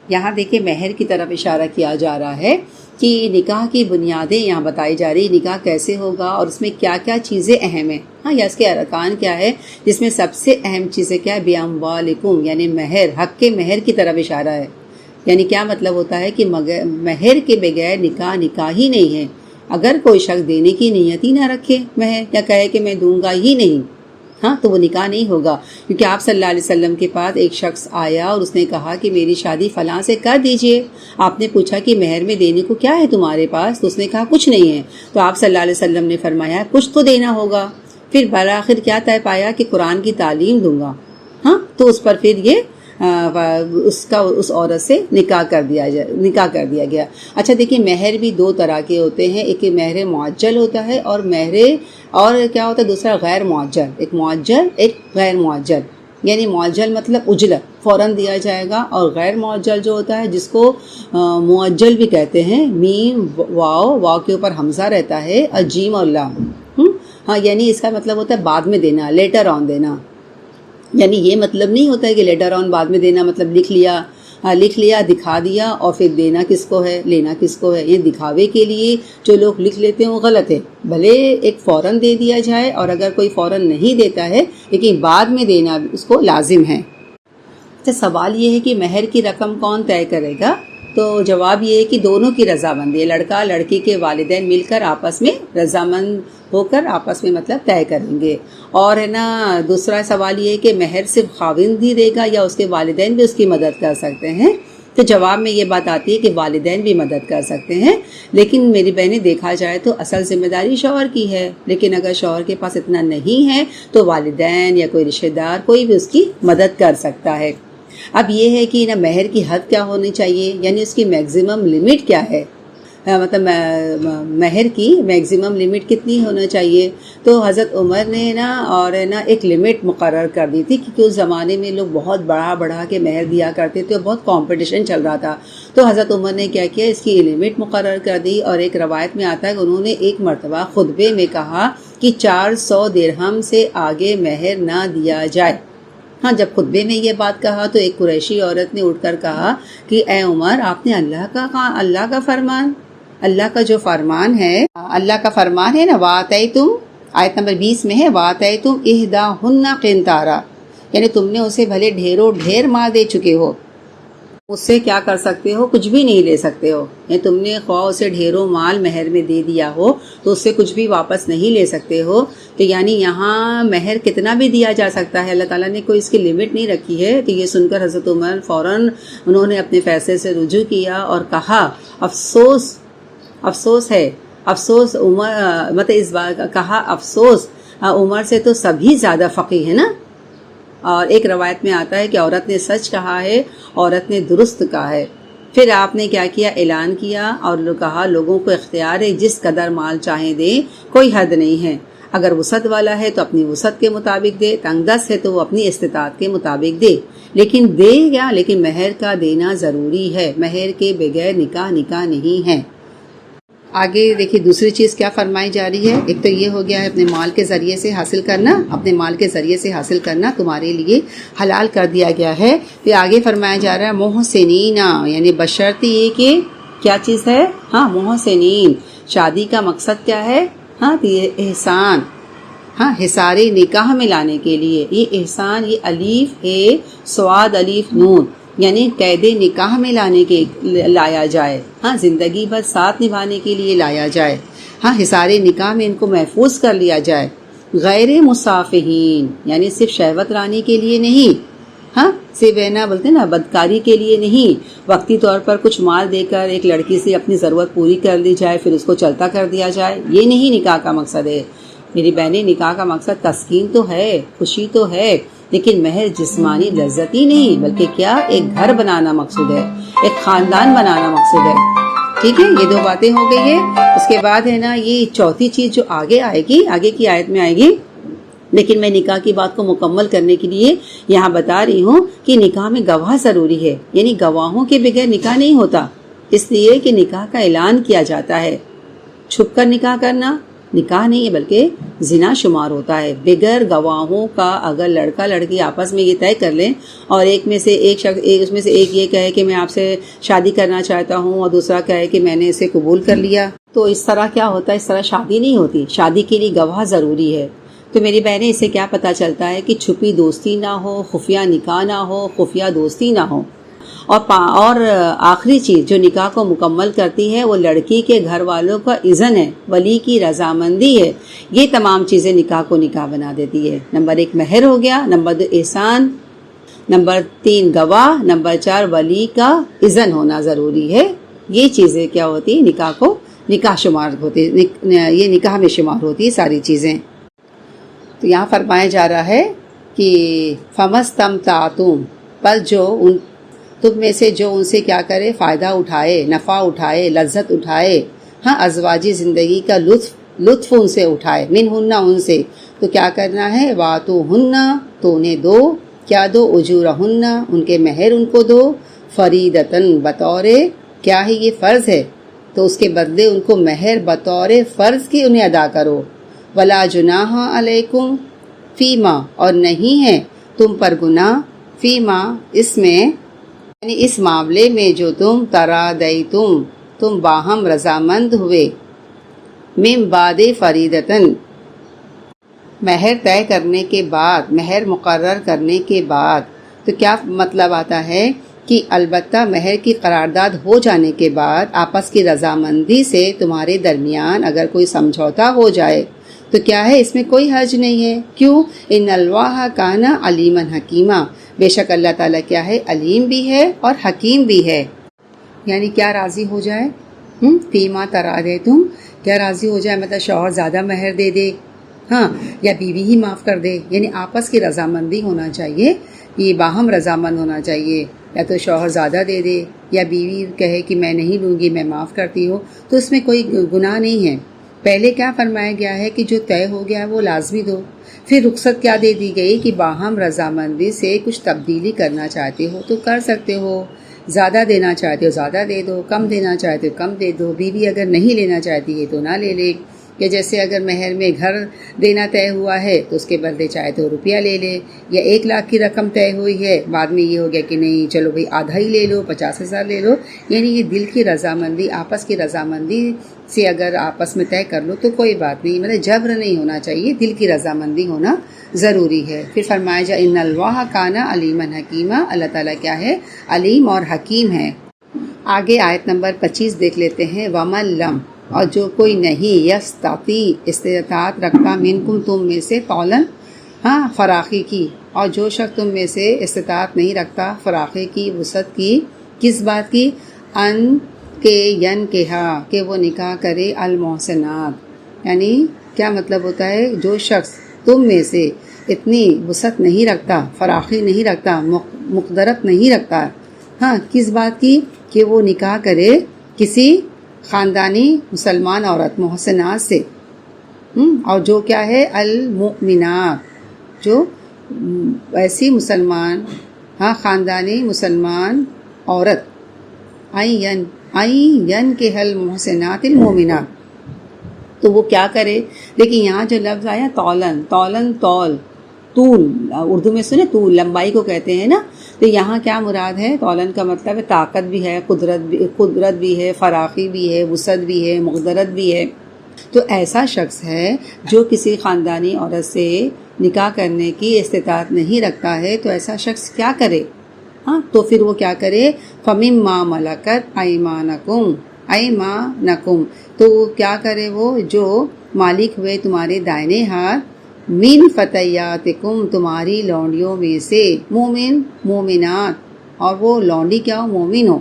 یہاں دیکھیں مہر کی طرف اشارہ کیا جا رہا ہے کہ نکاح کی بنیادیں یہاں بتائی جا رہی، نکاح کیسے ہوگا اور اس میں کیا کیا چیزیں اہم ہیں، ہاں یا اس کے ارکان کیا ہے، جس میں سب سے اہم چیزیں کیا ہے؟ بِأَمْوَالِكُمْ، یعنی مہر، حق کے مہر کی طرف اشارہ ہے۔ یعنی کیا مطلب ہوتا ہے کہ مہر کے بغیر نکاح ہی نہیں ہے۔ اگر کوئی شخص دینے کی نیت ہی نہ رکھے مہر، یا کہے کہ میں دوں گا ہی نہیں، ہاں تو وہ نکاح نہیں ہوگا، کیونکہ آپ صلی اللہ علیہ وسلم کے پاس ایک شخص آیا اور اس نے کہا کہ میری شادی فلاں سے کر دیجئے۔ آپ نے پوچھا کہ مہر میں دینے کو کیا ہے تمہارے پاس؟ تو اس نے کہا کچھ نہیں ہے۔ تو آپ صلی اللہ علیہ وسلم نے فرمایا کچھ تو دینا ہوگا۔ پھر بالآخر کیا طے پایا کہ قرآن کی تعلیم دوں گا، ہاں تو اس پر پھر یہ اس عورت سے نکاح کر دیا گیا۔ اچھا دیکھیں مہر بھی دو طرح کے ہوتے ہیں، ایک مہر معجل ہوتا ہے اور کیا ہوتا ہے دوسرا غیر معجل، ایک معجل ایک غیر معجل، یعنی معجل مطلب اجلت فوراً دیا جائے گا، اور غیر معجل جو ہوتا ہے جس کو معجل بھی کہتے ہیں، میم واو کے اوپر حمزہ رہتا ہے اور جیم اور لام، ہاں یعنی اس کا مطلب ہوتا ہے بعد میں دینا، لیٹر آن دینا، یعنی یہ مطلب نہیں ہوتا ہے کہ لیٹر آن بعد میں دینا مطلب لکھ لیا لکھ لیا، دکھا دیا، اور پھر دینا کس کو ہے، لینا کس کو ہے. یہ دکھاوے کے لیے جو لوگ لکھ لیتے ہیں وہ غلط ہے. بھلے ایک فوراً دے دیا جائے، اور اگر کوئی فوراً نہیں دیتا ہے لیکن بعد میں دینا اس کو لازم ہے. اچھا، سوال یہ ہے کہ مہر کی رقم کون طے کرے گا؟ تو جواب یہ ہے کہ دونوں کی رضامندی ہے. لڑکا لڑکی کے والدین مل کر آپس میں رضامند ہو کر آپس میں مطلب طے کریں گے. اور ہے نا، دوسرا سوال یہ ہے کہ مہر صرف خاوند ہی دے گا یا اس کے والدین بھی اس کی مدد کر سکتے ہیں؟ تو جواب میں یہ بات آتی ہے کہ والدین بھی مدد کر سکتے ہیں، لیکن میری بہنیں دیکھا جائے تو اصل ذمہ داری شوہر کی ہے. لیکن اگر شوہر کے پاس اتنا نہیں ہے تو والدین یا کوئی رشتہ دار کوئی بھی اس کی مدد کر سکتا ہے. اب یہ ہے کہ نا مہر کی حد کیا ہونی چاہیے، یعنی اس کی میگزیمم لیمٹ کیا ہے، مطلب مہر کی میگزیمم لیمٹ کتنی ہونا چاہیے. تو حضرت عمر نے نا اور نا ایک لیمٹ مقرر کر دی تھی، کیونکہ اس زمانے میں لوگ بہت بڑھا کے مہر دیا کرتے تھے اور بہت کمپٹیشن چل رہا تھا. تو حضرت عمر نے کیا کیا، اس کی لیمٹ مقرر کر دی. اور ایک روایت میں آتا ہے کہ انہوں نے ایک مرتبہ خطبے میں کہا کہ 400 درہم سے آگے مہر نہ دیا جائے. ہاں، جب خطبے میں یہ بات کہا تو ایک قریشی عورت نے اٹھ کر کہا کہ اے عمر، آپ نے اللہ کا فرمان، اللہ کا جو فرمان ہے، اللہ کا فرمان ہے نا، وَآتَيْتُمْ، آیت نمبر 20 میں ہے، وَآتَيْتُمْ إِحْدَاهُنَّ قِنْطَارًا، یعنی تم نے اسے بھلے ڈھیروں ڈھیر مال دے چکے ہو، اس سے کیا کر سکتے ہو، کچھ بھی نہیں لے سکتے ہو. یعنی تم نے خواہ اسے ڈھیروں مال مہر میں دے دیا ہو تو اس سے کچھ بھی واپس نہیں لے سکتے ہو. تو یعنی یہاں مہر کتنا بھی دیا جا سکتا ہے، اللہ تعالیٰ نے کوئی اس کی لیمٹ نہیں رکھی ہے. تو یہ سن کر حضرت عمر فوراً انہوں نے اپنے فیصلے سے رجوع کیا اور کہا افسوس ہے، افسوس عمر، مطلب اس بات کہا افسوس عمر سے تو سبھی زیادہ فقیہ ہے نا. اور ایک روایت میں آتا ہے کہ عورت نے سچ کہا ہے، عورت نے درست کہا ہے. پھر آپ نے کیا کیا، اعلان کیا اور کہا لوگوں کو اختیار ہے، جس قدر مال چاہیں دیں، کوئی حد نہیں ہے. اگر وسعت والا ہے تو اپنی وسعت کے مطابق دے، تنگ دست ہے تو وہ اپنی استطاعت کے مطابق دے، لیکن دے گا، لیکن مہر کا دینا ضروری ہے. مہر کے بغیر نکاح نہیں ہے. آگے دیکھیے دوسری چیز کیا فرمائی جا رہی ہے. ایک تو یہ ہو گیا ہے اپنے مال کے ذریعے سے حاصل کرنا، اپنے مال کے ذریعے سے حاصل کرنا تمہارے لیے حلال کر دیا گیا ہے. پھر آگے فرمایا جا رہا ہے محسنین، یعنی بشرط یہ کہ کیا چیز ہے، ہاں محسنین. شادی کا مقصد کیا ہے، ہاں یہ احسان، ہاں حصار نکاح میں لانے کے لیے. یہ احسان، یہ الف ہے سواد الف نون، یعنی قید نکاح میں لایا جائے، ہاں زندگی بھر ساتھ نبھانے کے لیے لایا جائے، ہاں حصار نکاح میں ان کو محفوظ کر لیا جائے. غیر مصافحین، یعنی صرف شہوت رانی کے لیے نہیں، ہاں صرف ہے نا بولتے نا بدکاری کے لیے نہیں، وقتی طور پر کچھ مال دے کر ایک لڑکی سے اپنی ضرورت پوری کر لی جائے پھر اس کو چلتا کر دیا جائے، یہ نہیں نکاح کا مقصد ہے. میری بہنیں، نکاح کا مقصد تسکین تو ہے، خوشی تو ہے، لیکن محض جسمانی لذت ہی نہیں، بلکہ کیا، ایک گھر بنانا مقصود ہے، ایک خاندان بنانا مقصود ہے. ٹھیک ہے، یہ دو باتیں ہو گئی ہے. اس کے بعد ہے نا یہ چوتھی چیز جو آگے آئے گی، آگے کی آیت میں آئے گی، لیکن میں نکاح کی بات کو مکمل کرنے کے لیے یہاں بتا رہی ہوں کہ نکاح میں گواہ ضروری ہے. یعنی گواہوں کے بغیر نکاح نہیں ہوتا، اس لیے کہ نکاح کا اعلان کیا جاتا ہے. چھپ کر نکاح کرنا نکاح نہیں ہے بلکہ زنا شمار ہوتا ہے. بغیر گواہوں کا اگر لڑکا لڑکی آپس میں یہ طے کر لیں اور ایک میں سے ایک شخص، اس میں سے ایک یہ کہے کہ میں آپ سے شادی کرنا چاہتا ہوں اور دوسرا کہے کہ میں نے اسے قبول کر لیا، تو اس طرح کیا ہوتا ہے، اس طرح شادی نہیں ہوتی. شادی کے لیے گواہ ضروری ہے. تو میری بہنیں، اسے کیا پتہ چلتا ہے کہ چھپی دوستی نہ ہو، خفیہ نکاح نہ ہو، خفیہ دوستی نہ ہو. اور آخری چیز جو نکاح کو مکمل کرتی ہے وہ لڑکی کے گھر والوں کا اذن ہے، ولی کی رضامندی ہے. یہ تمام چیزیں نکاح کو نکاح بنا دیتی ہے. نمبر 1 مہر ہو گیا، نمبر 2 احسان، نمبر 3 گواہ، نمبر 4 ولی کا اذن ہونا ضروری ہے. یہ چیزیں کیا ہوتی، نکاح کو نکاح شمار ہوتی، یہ نکاح میں شمار ہوتی ہے ساری چیزیں. تو یہاں فرمایا جا رہا ہے کہ فَمَسْتَمْتَعْتُمْ، پر جو تم میں سے جو ان سے کیا کرے، فائدہ اٹھائے، نفع اٹھائے، لذت اٹھائے، ہاں ازواجی زندگی کا لطف ان سے اٹھائے، منہن ان سے، تو کیا کرنا ہے، واتوہن، تو انہیں دو، کیا دو، اجورہن، ان کے مہر ان کو دو، فریدتن، بطور کیا ہے، یہ فرض ہے، تو اس کے بدلے ان کو مہر بطور فرض کی انہیں ادا کرو. ولا جناح علیکم فیما، اور نہیں ہے تم پر گناہ، فیما اس میں یعنی اس معاملے میں جو تم ترادیتم تم باہم رضامند ہوئے، من بعد فریدتن مہر طے کرنے کے بعد، مہر مقرر کرنے کے بعد، تو کیا مطلب آتا ہے کہ البتہ مہر کی قرارداد ہو جانے کے بعد آپس کی رضامندی سے تمہارے درمیان اگر کوئی سمجھوتا ہو جائے تو کیا ہے، اس میں کوئی حرج نہیں ہے۔ کیوں؟ ان اللہ کان علیما حکیما، بے شک اللہ تعالیٰ کیا ہے، علیم بھی ہے اور حکیم بھی ہے۔ یعنی کیا راضی ہو جائے، فیما ترادیتم، کیا راضی ہو جائے، مطلب شوہر زیادہ مہر دے دے، ہاں، یا بیوی ہی معاف کر دے، یعنی آپس کی رضامندی ہونا چاہیے، یہ باہم رضامند ہونا چاہیے، یا تو شوہر زیادہ دے دے یا بیوی کہے کہ میں نہیں لوں گی، میں معاف کرتی ہوں، تو اس میں کوئی گناہ نہیں ہے۔ پہلے کیا فرمایا گیا ہے کہ جو طے ہو گیا ہے وہ لازمی دو، پھر رخصت کیا دے دی گئی کہ باہم رضامندی سے کچھ تبدیلی کرنا چاہتے ہو تو کر سکتے ہو، زیادہ دینا چاہتے ہو زیادہ دے دو، کم دینا چاہتے ہو کم دے دو، بیوی اگر نہیں لینا چاہتی ہے تو نہ لے لے، یا جیسے اگر مہر میں گھر دینا طے ہوا ہے تو اس کے بدلے چاہے تو روپیہ لے لے، یا 1 لاکھ کی رقم طے ہوئی ہے، بعد میں یہ ہو گیا کہ نہیں چلو بھائی آدھا ہی لے لو، 50,000 لے لو، یعنی یہ دل کی رضامندی، آپس کی رضامندی سے اگر آپس میں طے کر لو تو کوئی بات نہیں، مطلب جبر نہیں ہونا چاہیے، دل کی رضامندی ہونا ضروری ہے۔ پھر فرمایا جا ان اللہ کان علیما حکیما، اللہ تعالیٰ کیا ہے، علیم اور حکیم ہے۔ آگے آیت نمبر 25 دیکھ لیتے ہیں، ومن لم، اور جو کوئی نہیں یستطیع استطاعت رکھتا منکم تم میں سے طولاً، ہاں، فراخی کی، اور جو شخص تم میں سے استطاعت نہیں رکھتا فراخی کی، وسعت کی، کس بات کی، ان کے ین کہا کہ وہ نکاح کرے المحسنات، یعنی کیا مطلب ہوتا ہے، جو شخص تم میں سے اتنی وسعت نہیں رکھتا، فراخی نہیں رکھتا، مقدرت نہیں رکھتا، ہاں، کس بات کی، کہ وہ نکاح کرے کسی خاندانی مسلمان عورت محسنات سے، اور جو کیا ہے، المؤمنات، جو ایسی مسلمان، ہاں، خاندانی مسلمان عورت، این کے حل محسنات المؤمنات، تو وہ کیا کرے، لیکن یہاں جو لفظ آیا طولن، طول، اردو میں سنے طول، لمبائی کو کہتے ہیں نا، تو یہاں کیا مراد ہے، طولن کا مطلب ہے طاقت بھی ہے، قدرت بھی ہے، فراخی بھی ہے، وسعت بھی ہے، مقدرت بھی ہے۔ تو ایسا شخص ہے جو کسی خاندانی عورت سے نکاح کرنے کی استطاعت نہیں رکھتا ہے، تو ایسا شخص کیا کرے، ہاں، تو پھر وہ کیا کرے، فَمِمَّا مَلَكَتْ أَيْمَانُكُمْ، تو کیا کرے، وہ جو مالک ہوئے تمہارے دائنے ہاتھ، من فتیاتکم، تمہاری لونڈیوں میں سے، مومن مومنات، اور وہ لونڈی کیا ہو، مومن ہو۔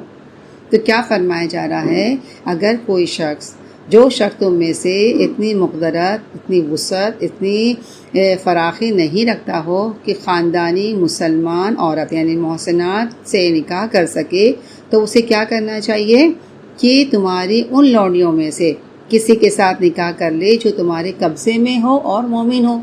تو کیا فرمایا جا رہا ہے، اگر کوئی شخص، جو شخص تم میں سے اتنی مقدرت، اتنی وسعت، اتنی فراخی نہیں رکھتا ہو کہ خاندانی مسلمان عورت یعنی محسنات سے نکاح کر سکے، تو اسے کیا کرنا چاہیے کہ تمہاری ان لونڈیوں میں سے کسی کے ساتھ نکاح کر لے جو تمہارے قبضے میں ہو اور مومن ہو۔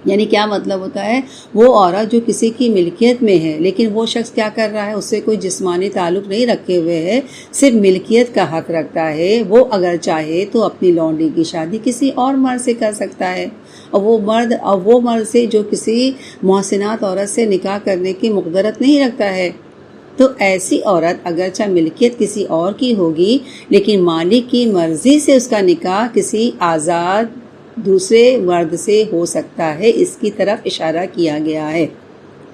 یعنی کیا مطلب ہوتا ہے، وہ عورت جو کسی کی ملکیت میں ہے لیکن وہ شخص کیا کر رہا ہے، اس سے کوئی جسمانی تعلق نہیں رکھے ہوئے ہے، صرف ملکیت کا حق رکھتا ہے، وہ اگر چاہے تو اپنی لونڈی کی شادی کسی اور مرد سے کر سکتا ہے، اور وہ مرد سے جو کسی محسنات عورت سے نکاح کرنے کی مقدرت نہیں رکھتا ہے، تو ایسی عورت اگرچہ ملکیت کسی اور کی ہوگی لیکن مالک کی مرضی سے اس کا نکاح کسی آزاد دوسرے مرد سے ہو سکتا ہے، اس کی طرف اشارہ کیا گیا ہے،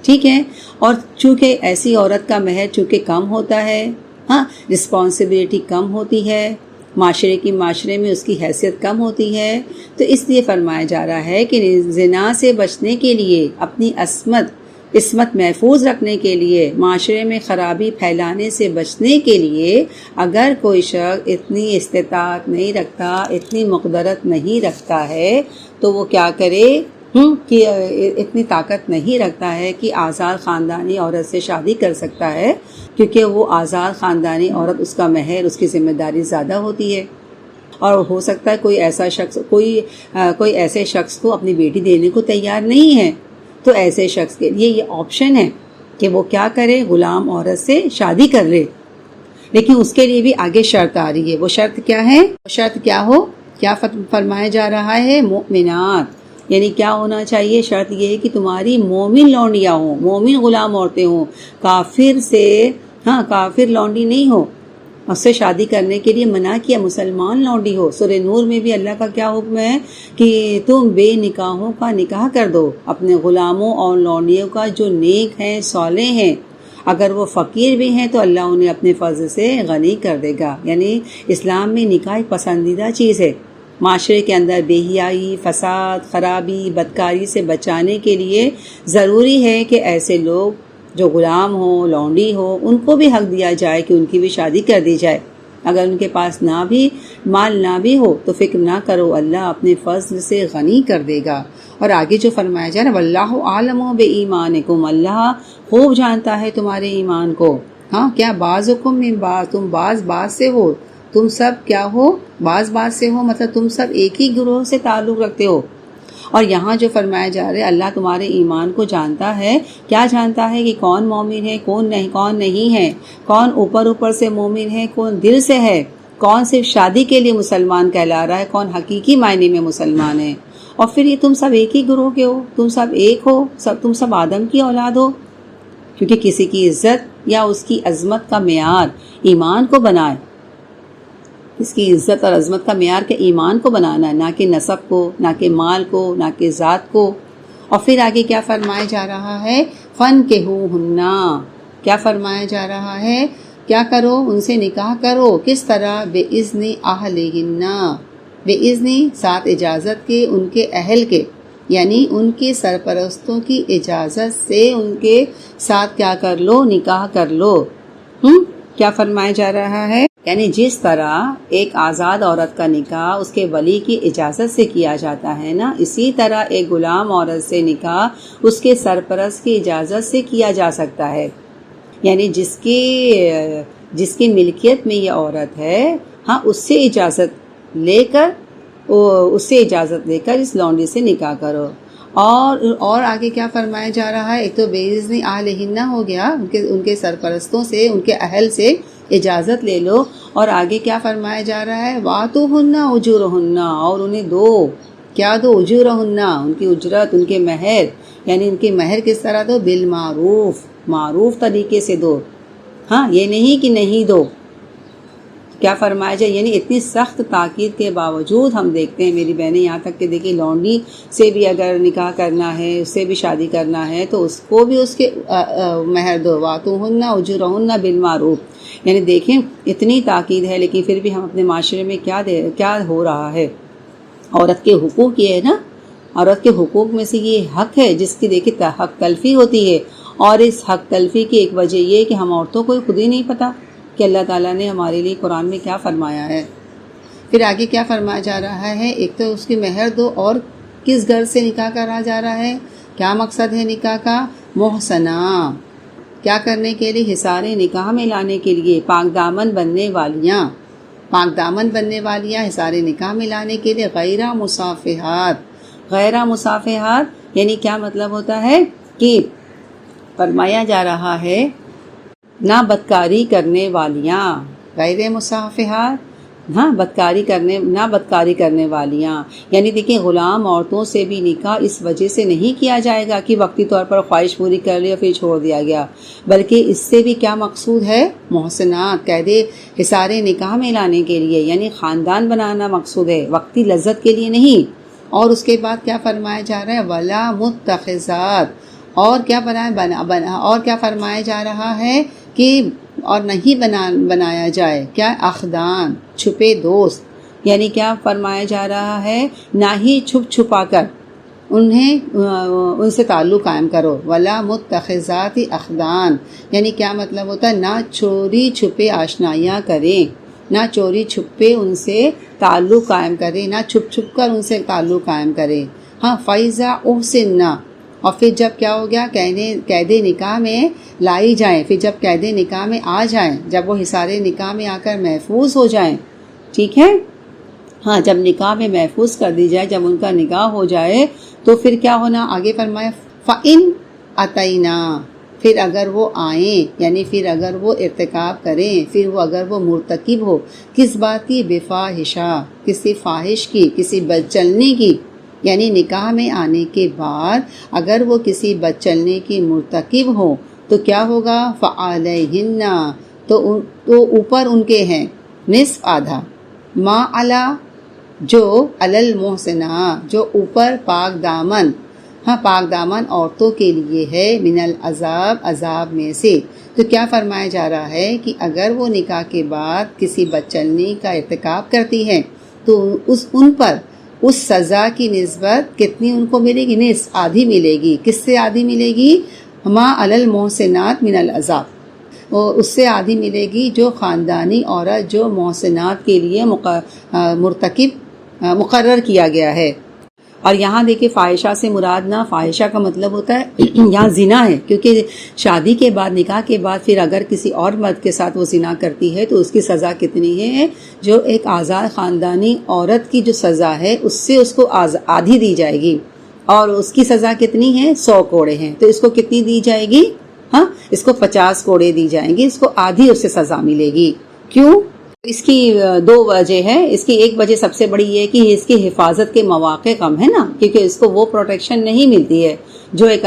ٹھیک ہے۔ اور چونکہ ایسی عورت کا مہر چونکہ کم ہوتا ہے، ہاں، رسپانسبلٹی کم ہوتی ہے، معاشرے میں اس کی حیثیت کم ہوتی ہے، تو اس لیے فرمایا جا رہا ہے کہ زنا سے بچنے کے لیے، اپنی عصمت محفوظ رکھنے کے لیے، معاشرے میں خرابی پھیلانے سے بچنے کے لیے، اگر کوئی شخص اتنی استطاعت نہیں رکھتا، اتنی مقدرت نہیں رکھتا ہے، تو وہ کیا کرے کہ اتنی طاقت نہیں رکھتا ہے کہ آزاد خاندانی عورت سے شادی کر سکتا ہے، کیونکہ وہ آزاد خاندانی عورت، اس کا مہر، اس کی ذمہ داری زیادہ ہوتی ہے، اور ہو سکتا ہے کوئی ایسے شخص کو اپنی بیٹی دینے کو تیار نہیں ہے، تو ایسے شخص کے لیے یہ آپشن ہے کہ وہ کیا کرے، غلام عورت سے شادی کر لے، لیکن اس کے لیے بھی آگے شرط آ رہی ہے۔ وہ شرط کیا ہے، شرط کیا ہو، کیا فرمایا جا رہا ہے، مؤمنات، یعنی کیا ہونا چاہیے، شرط یہ ہے کہ تمہاری مومن لونڈیاں ہوں، مومن غلام عورتیں ہوں، کافر سے ہاں کافر لونڈی نہیں ہو، اس سے شادی کرنے کے لیے منع کیا، مسلمان لونڈی ہو۔ سورہ نور میں بھی اللہ کا کیا حکم ہے کہ تم بے نکاحوں کا نکاح کر دو اپنے غلاموں اور لونڈیوں کا جو نیک ہیں صالح ہیں، اگر وہ فقیر بھی ہیں تو اللہ انہیں اپنے فضل سے غنی کر دے گا۔ یعنی اسلام میں نکاح ایک پسندیدہ چیز ہے۔ معاشرے کے اندر بے حیائی، فساد، خرابی، بدکاری سے بچانے کے لیے ضروری ہے کہ ایسے لوگ جو غلام ہوں، لونڈی ہو، ان کو بھی حق دیا جائے کہ ان کی بھی شادی کر دی جائے۔ اگر ان کے پاس نہ بھی مال نہ بھی ہو تو فکر نہ کرو، اللہ اپنے فضل سے غنی کر دے گا۔ اور آگے جو فرمایا جا رہا ہے واللہ عالم بایمانکم، اللہ خوب جانتا ہے تمہارے ایمان کو۔ ہاں کیا بعضکم من بعض، تم بعض سے ہو، تم سب کیا ہو، بعض سے ہو، مطلب تم سب ایک ہی گروہ سے تعلق رکھتے ہو۔ اور یہاں جو فرمایا جا رہا ہے اللہ تمہارے ایمان کو جانتا ہے، کیا جانتا ہے کہ کون مومن ہے کون نہیں ہے، کون اوپر سے مومن ہے کون دل سے ہے، کون صرف شادی کے لیے مسلمان کہلا رہا ہے، کون حقیقی معنی میں مسلمان ہے۔ اور پھر یہ تم سب ایک ہی گروہ کے ہو، تم سب ایک ہو، تم سب آدم کی اولاد ہو، کیونکہ کسی کی عزت یا اس کی عظمت کا معیار ایمان کو بنائے، اس کی عزت اور عظمت کا معیار کے ایمان کو بنانا ہے، نہ کہ نسب کو، نہ کہ مال کو، نہ کہ ذات کو۔ اور پھر آگے کیا فرمایا جا رہا ہے فَانْكِحُوهُنَّ، کیا فرمایا جا رہا ہے، کیا کرو، ان سے نکاح کرو، کس طرح بِإِذْنِ أَهْلِهِنَّ، بِإِذْنِ ساتھ اجازت کے، ان کے اہل کے، یعنی ان کے سرپرستوں کی اجازت سے ان کے ساتھ کیا کر لو، نکاح کر لو۔ کیا فرمایا جا رہا ہے، یعنی جس طرح ایک آزاد عورت کا نکاح اس کے ولی کی اجازت سے کیا جاتا ہے نا، اسی طرح ایک غلام عورت سے نکاح اس کے سرپرست کی اجازت سے کیا جا سکتا ہے۔ یعنی جس کی ملکیت میں یہ عورت ہے، ہاں اس سے اجازت لے کر اس لونڈی سے نکاح کرو۔ اور آگے کیا فرمایا جا رہا ہے، ایک تو بِإِذْنِ أَهْلِهِنَّ ہو گیا، ان کے سرپرستوں سے، ان کے اہل سے اجازت لے لو۔ اور آگے کیا فرمایا جا رہا ہے وَآتُوهُنَّ أُجُورَهُنَّ، اور انہیں دو، کیا دو، أُجُورَهُنَّ، ان کی اجرت، ان کے مہر، یعنی ان کے مہر کس طرح دو، بالمعروف، معروف طریقے سے دو، ہاں یہ نہیں کہ نہیں دو۔ کیا فرمایا جائے، یعنی اتنی سخت تاکید کے باوجود ہم دیکھتے ہیں میری بہنیں، یہاں تک کہ دیکھیں لونڈی سے بھی اگر نکاح کرنا ہے، اس سے بھی شادی کرنا ہے تو اس کو بھی اس کے مہر دو، وَآتُوهُنَّ أُجُورَهُنَّ بِالْمَعْرُوفِ۔ یعنی دیکھیں اتنی تاکید ہے، لیکن پھر بھی ہم اپنے معاشرے میں کیا ہو رہا ہے، عورت کے حقوق یہ ہے نا، عورت کے حقوق میں سے یہ حق ہے جس کی دیکھیں حق تلفی ہوتی ہے، اور اس حق تلفی کی ایک وجہ یہ کہ ہم عورتوں کو خود ہی نہیں پتہ کہ اللہ تعالیٰ نے ہمارے لیے قرآن میں کیا فرمایا ہے۔ پھر آگے کیا فرمایا جا رہا ہے، ایک تو اس کی مہر دو، اور کس گھر سے نکاح کرا جا رہا ہے، کیا مقصد ہے نکاح کا، محسنہ، کیا کرنے کے لیے، حصار نکاح میں لانے کے لیے، پاک دامن بننے والیاں حصار نکاح میں لانے کے لیے، غیر مصافحات، یعنی کیا مطلب ہوتا ہے کہ فرمایا جا رہا ہے نہ بدکاری کرنے والیاں، غیر مصافحات، ہاں نہ بدکاری کرنے والیاں، یعنی دیکھیں غلام عورتوں سے بھی نکاح اس وجہ سے نہیں کیا جائے گا کہ وقتی طور پر خواہش پوری کر لی اور پھر چھوڑ دیا گیا، بلکہ اس سے بھی کیا مقصود ہے، محسنات، قید حصار نکاح میں لانے کے لیے، یعنی خاندان بنانا مقصود ہے، وقتی لذت کے لیے نہیں۔ اور اس کے بعد کیا فرمایا جا رہا ہے ولا متخذات، اور کیا فرمایا جا رہا ہے کہ اور نہیں بنایا جائے کیا، اخدان، چھپے دوست، یعنی کیا فرمایا جا رہا ہے، نہ ہی چھپا کر ان سے تعلق قائم کرو، ولا متخذات اخدان، یعنی کیا مطلب ہوتا ہے، نہ چوری چھپے آشنائیاں کریں، نہ چوری چھپے ان سے تعلق قائم کریں، نہ چھپ کر ان سے تعلق قائم کریں۔ ہاں فَإِذَا أُحْسِنَّ، اور پھر جب کیا ہو گیا، قید نکاح میں لائی جائیں، پھر جب قید نکاح میں آ جائیں، جب وہ حصار نکاح میں آ کر محفوظ ہو جائیں، ٹھیک ہے، ہاں جب نکاح میں محفوظ کر دی جائے، جب ان کا نکاح ہو جائے تو پھر کیا ہونا، آگے فرمایا فَإِنْ أَتَيْنَا، پھر اگر وہ آئیں، یعنی پھر اگر وہ ارتکاب کریں، پھر اگر وہ مرتکب ہو کس بات کی، بفاحشہ، کسی فاحش کی، کسی بد چلنے کی، یعنی نکاح میں آنے کے بعد اگر وہ کسی بد چلنے کی مرتکب ہو تو کیا ہوگا؟ فعلیہن، تو اوپر ان کے ہیں نصف آدھا، ما علی جو علی المحسنات جو اوپر پاک دامن، ہاں پاک دامن عورتوں کے لیے ہے، من العذاب عذاب میں سے۔ تو کیا فرمایا جا رہا ہے کہ اگر وہ نکاح کے بعد کسی بدچلنی کا ارتکاب کرتی ہیں تو ان پر اس سزا کی نسبت کتنی ان کو ملے گی؟ نصف، آدھی ملے گی۔ کس سے آدھی ملے گی؟ ما علی المحسنات من العذاب، اور اس سے آدھی ملے گی جو خاندانی عورت جو محسنات کے لیے مقرر کیا گیا ہے۔ اور یہاں دیکھیں فاحشہ سے مراد نہ، فاحشہ کا مطلب ہوتا ہے یہاں زنا ہے، کیونکہ شادی کے بعد، نکاح کے بعد پھر اگر کسی اور مرد کے ساتھ وہ زنا کرتی ہے تو اس کی سزا کتنی ہے؟ جو ایک آزاد خاندانی عورت کی جو سزا ہے اس سے اس کو آدھی دی جائے گی، اور اس کی سزا کتنی ہے؟ 100 کوڑے ہیں، تو اس کو کتنی دی جائے گی؟ ہاں اس کو 50 کوڑے دی جائیں گی، اس کو آدھی اس سے سزا ملے گی۔ کیوں؟ اس کی 2 وجہ ہے۔ اس کی ایک وجہ سب سے بڑی یہ کہ اس کی حفاظت کے مواقع کم ہے نا، کیونکہ اس کو وہ پروٹیکشن نہیں ملتی ہے جو ایک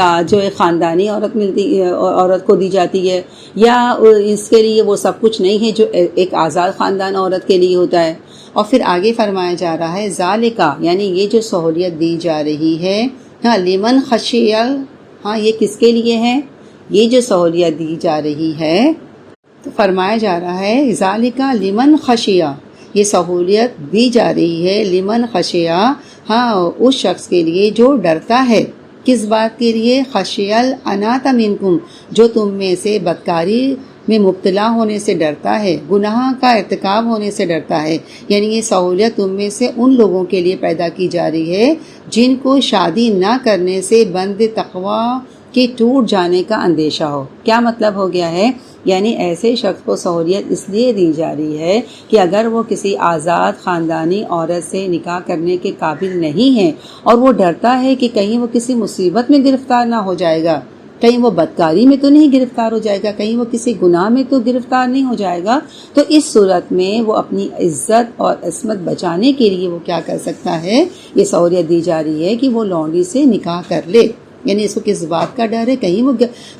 خاندانی عورت کو دی جاتی ہے، یا اس کے لیے وہ سب کچھ نہیں ہے جو ایک آزاد خاندان عورت کے لیے ہوتا ہے۔ اور پھر آگے فرمایا جا رہا ہے ذالکا، یعنی یہ جو سہولیت دی جا رہی ہے، ہاں لمن خشیہ، ہاں یہ کس کے لیے ہے؟ یہ جو سہولیت دی جا رہی ہے تو فرمایا جا رہا ہے ذالکا لمن خشیہ، یہ سہولیت دی جا رہی ہے لمن خشیہ، ہاں اس شخص کے لیے جو ڈرتا ہے۔ کس بات کے لیے؟ خشیہ العنات منکم، جو تم میں سے بدکاری میں مبتلا ہونے سے ڈرتا ہے، گناہ کا ارتکاب ہونے سے ڈرتا ہے۔ یعنی یہ سہولیت تم میں سے ان لوگوں کے لیے پیدا کی جا رہی ہے جن کو شادی نہ کرنے سے بند تقوی کے ٹوٹ جانے کا اندیشہ ہو۔ کیا مطلب ہو گیا ہے؟ یعنی ایسے شخص کو سہولیت اس لیے دی جا رہی ہے کہ اگر وہ کسی آزاد خاندانی عورت سے نکاح کرنے کے قابل نہیں ہے اور وہ ڈرتا ہے کہ کہیں وہ کسی مصیبت میں گرفتار نہ ہو جائے گا، کہیں وہ بدکاری میں تو نہیں گرفتار ہو جائے گا، کہیں وہ کسی گناہ میں تو گرفتار نہیں ہو جائے گا، تو اس صورت میں وہ اپنی عزت اور عصمت بچانے کے لیے وہ کیا کر سکتا ہے؟ یہ سہولیت دی جا رہی ہے کہ وہ لونڈی سے نکاح کر لے۔ یعنی اس کو کس بات کا ڈر ہے؟ کہیں وہ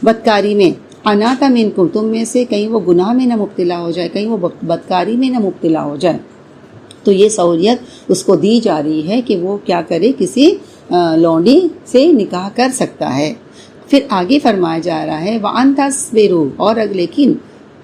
بدکاری میں، اناتا منکم، تم میں سے کہیں وہ گناہ میں نہ مبتلا ہو جائے، کہیں وہ بدکاری میں نہ مبتلا ہو جائے۔ تو یہ سہولیت اس کو دی جا رہی ہے کہ وہ کیا کرے؟ کسی لونڈی سے نکاح کر سکتا ہے۔ پھر آگے فرمایا جا رہا ہے وَأَن تَصْبِرُوا، اور لیکن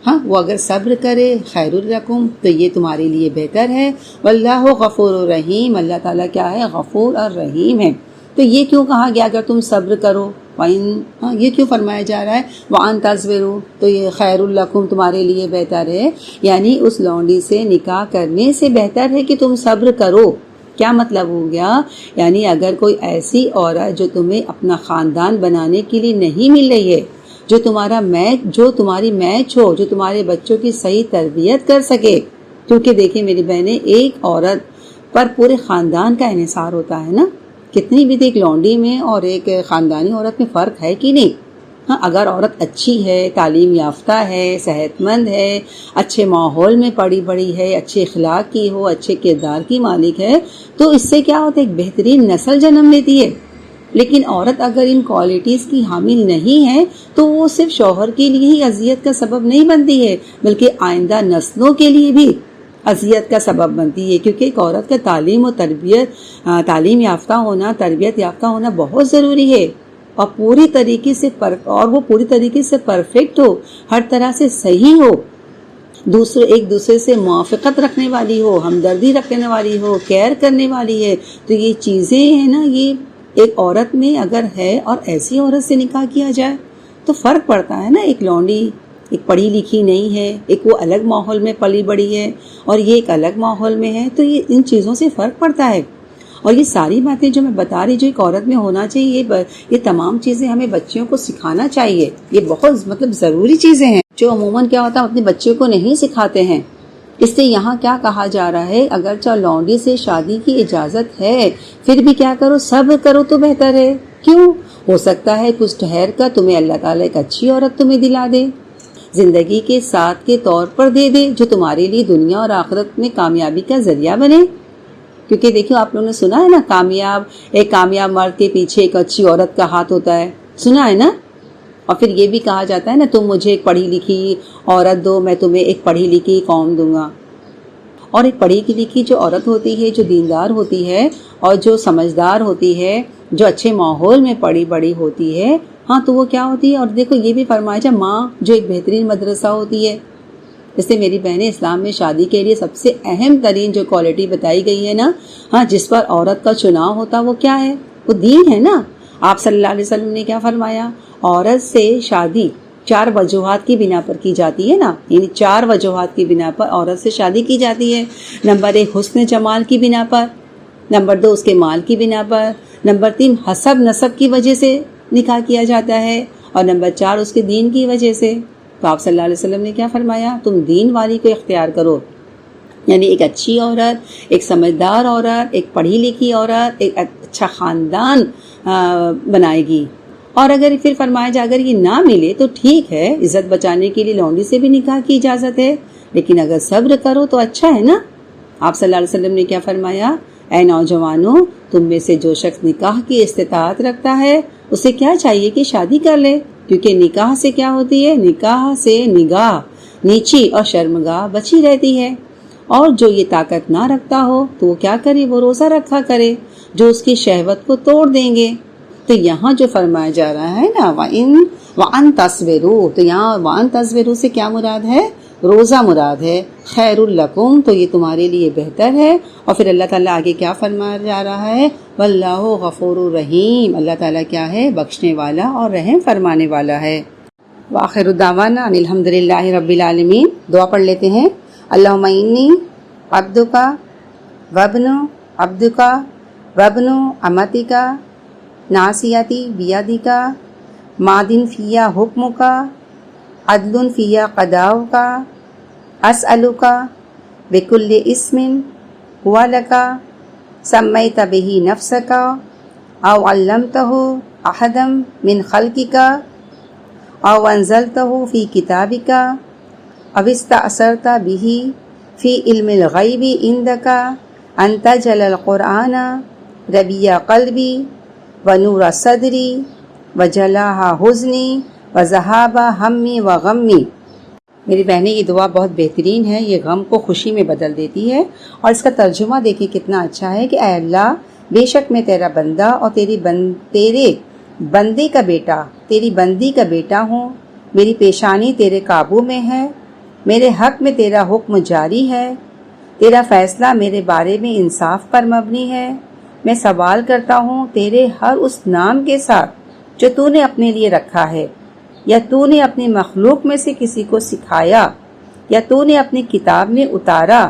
ہاں وہ اگر صبر کرے خیر الرکم تو یہ تمہارے لیے بہتر ہے۔ واللہ غفور الرحیم، اللہ تعالیٰ کیا ہے؟ غفور اور رحیم ہے۔ تو یہ کیوں کہا گیا اگر تم صبر کرو؟ یہ کیوں فرمایا جا رہا ہے وَأَن تَصْبِرُوا، تو یہ خیر الرکم تمہارے لیے بہتر ہے، یعنی اس لونڈی سے نکاح کرنے سے بہتر ہے کہ تم صبر کرو۔ کیا مطلب ہو گیا؟ یعنی اگر کوئی ایسی عورت جو تمہیں اپنا خاندان بنانے کے لیے نہیں مل رہی ہے، جو تمہاری میچ ہو، جو تمہارے بچوں کی صحیح تربیت کر سکے، کیونکہ دیکھیں میری بہنیں، ایک عورت پر پورے خاندان کا انحصار ہوتا ہے نا۔ کتنی بھی ایک لونڈی میں اور ایک خاندانی عورت میں فرق ہے کہ نہیں؟ ہاں اگر عورت اچھی ہے، تعلیم یافتہ ہے، صحت مند ہے، اچھے ماحول میں پڑی بڑی ہے، اچھے اخلاق کی ہو، اچھے کردار کی مالک ہے، تو اس سے کیا ہوتا ہے؟ ایک بہترین نسل جنم لیتی ہے۔ لیکن عورت اگر ان کوالٹیز کی حامل نہیں ہے تو وہ صرف شوہر کے لیے ہی اذیت کا سبب نہیں بنتی ہے، بلکہ آئندہ نسلوں کے لیے بھی اذیت کا سبب بنتی ہے، کیونکہ ایک عورت کا تعلیم و تربیت، تعلیم یافتہ ہونا، تربیت یافتہ ہونا بہت ضروری ہے، اور وہ پوری طریقے سے پرفیکٹ ہو، ہر طرح سے صحیح ہو، ایک دوسرے سے موافقت رکھنے والی ہو، ہمدردی رکھنے والی ہو، کیئر کرنے والی ہے۔ تو یہ چیزیں ہیں نا، یہ ایک عورت میں اگر ہے اور ایسی عورت سے نکاح کیا جائے تو فرق پڑتا ہے نا۔ ایک لونڈی ایک پڑھی لکھی نہیں ہے، ایک وہ الگ ماحول میں پلی بڑی ہے اور یہ ایک الگ ماحول میں ہے، تو یہ ان چیزوں سے فرق پڑتا ہے۔ اور یہ ساری باتیں جو میں بتا رہی جو ایک عورت میں ہونا چاہیے، یہ تمام چیزیں ہمیں بچیوں کو سکھانا چاہیے۔ یہ بہت ضروری چیزیں ہیں جو عموماً کیا ہوتا ہے اپنے بچوں کو نہیں سکھاتے ہیں۔ اس لیے یہاں کیا کہا جا رہا ہے، اگرچہ لونڈی سے شادی کی اجازت ہے پھر بھی کیا کرو؟ صبر کرو تو بہتر ہے۔ کیوں؟ ہو سکتا ہے کچھ ٹھہر کر تمہیں اللہ تعالیٰ ایک اچھی عورت تمہیں دلا دے، زندگی کے ساتھ کے طور پر دے دے، جو تمہارے لیے دنیا اور آخرت میں کامیابی کا ذریعہ بنے۔ کیونکہ دیکھو آپ لوگوں نے سنا ہے نا، ایک کامیاب مرد کے پیچھے ایک اچھی عورت کا ہاتھ ہوتا ہے، سنا ہے نا؟ اور پھر یہ بھی کہا جاتا ہے نا تم مجھے ایک پڑھی لکھی عورت دو میں تمہیں ایک پڑھی لکھی قوم دوں گا. اور ایک پڑھی لکھی جو عورت ہوتی ہے جو دیندار ہوتی ہے اور جو سمجھدار ہوتی ہے جو اچھے ماحول میں پڑھی بڑی ہوتی ہے ہاں تو وہ کیا ہوتی ہے. اور دیکھو یہ بھی فرمایا جائے ماں جو ایک بہترین مدرسہ ہوتی ہے. جیسے میری بہنیں اسلام میں شادی کے لیے سب سے اہم ترین جو کوالٹی بتائی گئی ہے نا ہاں جس پر عورت کا چناؤ ہوتا وہ کیا ہے وہ دین ہے نا. آپ صلی اللہ علیہ وسلم نے کیا فرمایا عورت سے شادی 4 وجوہات کی بنا پر کی جاتی ہے نا یعنی 4 وجوہات کی بنا پر عورت سے شادی کی جاتی ہے. نمبر 1 حسن جمال کی بنا پر, نمبر 2 اس کے مال کی بنا پر, نمبر 3 حسب نسب کی وجہ سے نکاح کیا جاتا ہے اور نمبر 4 اس کے دین کی وجہ سے. تو آپ صلی اللہ علیہ وسلم نے کیا فرمایا تم دین والی کو اختیار کرو یعنی ایک اچھی عورت ایک سمجھدار عورت ایک پڑھی لکھی عورت ایک اچھا خاندان بنائے گی. اور اگر پھر فرمایا جائے اگر یہ نہ ملے تو ٹھیک ہے عزت بچانے کے لیے لونڈی سے بھی نکاح کی اجازت ہے لیکن اگر صبر کرو تو اچھا ہے نا. آپ صلی اللہ علیہ وسلم نے کیا فرمایا اے نوجوانوں تم میں سے جو شخص نکاح کی استطاعت رکھتا ہے اسے کیا چاہیے کہ شادی کر لے کیونکہ نکاح سے کیا ہوتی ہے نکاح سے نگاہ نیچی اور شرمگاہ بچی رہتی ہے. اور جو یہ طاقت نہ رکھتا ہو تو وہ کیا کرے وہ روزہ رکھا کرے جو اس کی شہوت کو توڑ دیں گے. تو یہاں جو فرمایا جا رہا ہے نا وَأَن تَصْبِرُوا تو یہاں وَأَن تَصْبِرُوا سے کیا مراد ہے روزہ مراد ہے. خیر لکم تو یہ تمہارے لیے بہتر ہے. اور پھر اللہ تعالیٰ آگے کیا فرمایا جا رہا ہے واللہ غفور الرحیم اللہ تعالیٰ کیا ہے بخشنے والا اور رحم فرمانے والا ہے. وآخر دعوانا ان الحمد للہ رب العالمین. دعا پڑھ لیتے ہیں. اللہم انی عبدکا وابن عبدکا وابن امتکا ناصیتی بیدکا مادن فیا حکمکا عدل فیا قضاؤکا اسألکا بکل اسم ہوا لکا سمیت بہ نفسکا او علمتہ احدا من خلقکا او انزلتہ فی کتابکا او استأثرت بہ فی علم الغیب عندک ان تجعل القرآن ربیع قلبی ونور صدری وجلاء حزنی وذہاب ہمی وغمی. میری بہنیں یہ دعا بہت بہترین ہے یہ غم کو خوشی میں بدل دیتی ہے. اور اس کا ترجمہ دیکھیں کتنا اچھا ہے کہ اے اللہ بے شک میں تیرا بندہ اور تیرے بندے کا بیٹا تیری بندی کا بیٹا ہوں. میری پیشانی تیرے قابو میں ہے. میرے حق میں تیرا حکم جاری ہے. تیرا فیصلہ میرے بارے میں انصاف پر مبنی ہے. میں سوال کرتا ہوں تیرے ہر اس نام کے ساتھ جو تو نے اپنے لیے رکھا ہے یا تو نے اپنی مخلوق میں سے کسی کو سکھایا یا تو نے اپنی کتاب میں اتارا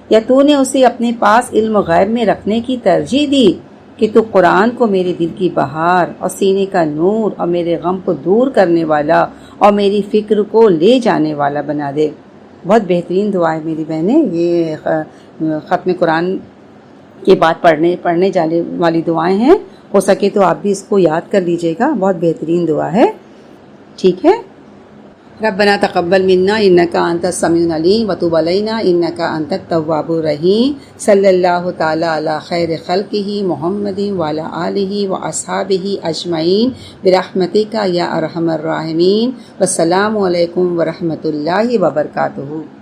یا تو نے اسے اپنے پاس علم غیب میں رکھنے کی ترجیح دی کہ تو قرآن کو میرے دل کی بہار اور سینے کا نور اور میرے غم کو دور کرنے والا اور میری فکر کو لے جانے والا بنا دے. بہت بہترین دعا ہے میری بہنیں. یہ ختم قرآن کے بعد پڑھنے جانے والی دعائیں ہیں. ہو سکے تو آپ بھی اس کو یاد کر لیجئے گا. بہت بہترین دعا ہے. ٹھیک ہے. ربنا تقبل منا انک انت السمیع العلیم وتب علینا انک انت التواب الرحیم. صلی اللہ تعالی علی خیر خلقہ محمد وعلی آلہ واصحابہ اجمعین برحمتک یا ارحم الراحمین. والسلام علیکم ورحمۃ اللہ وبرکاتہ.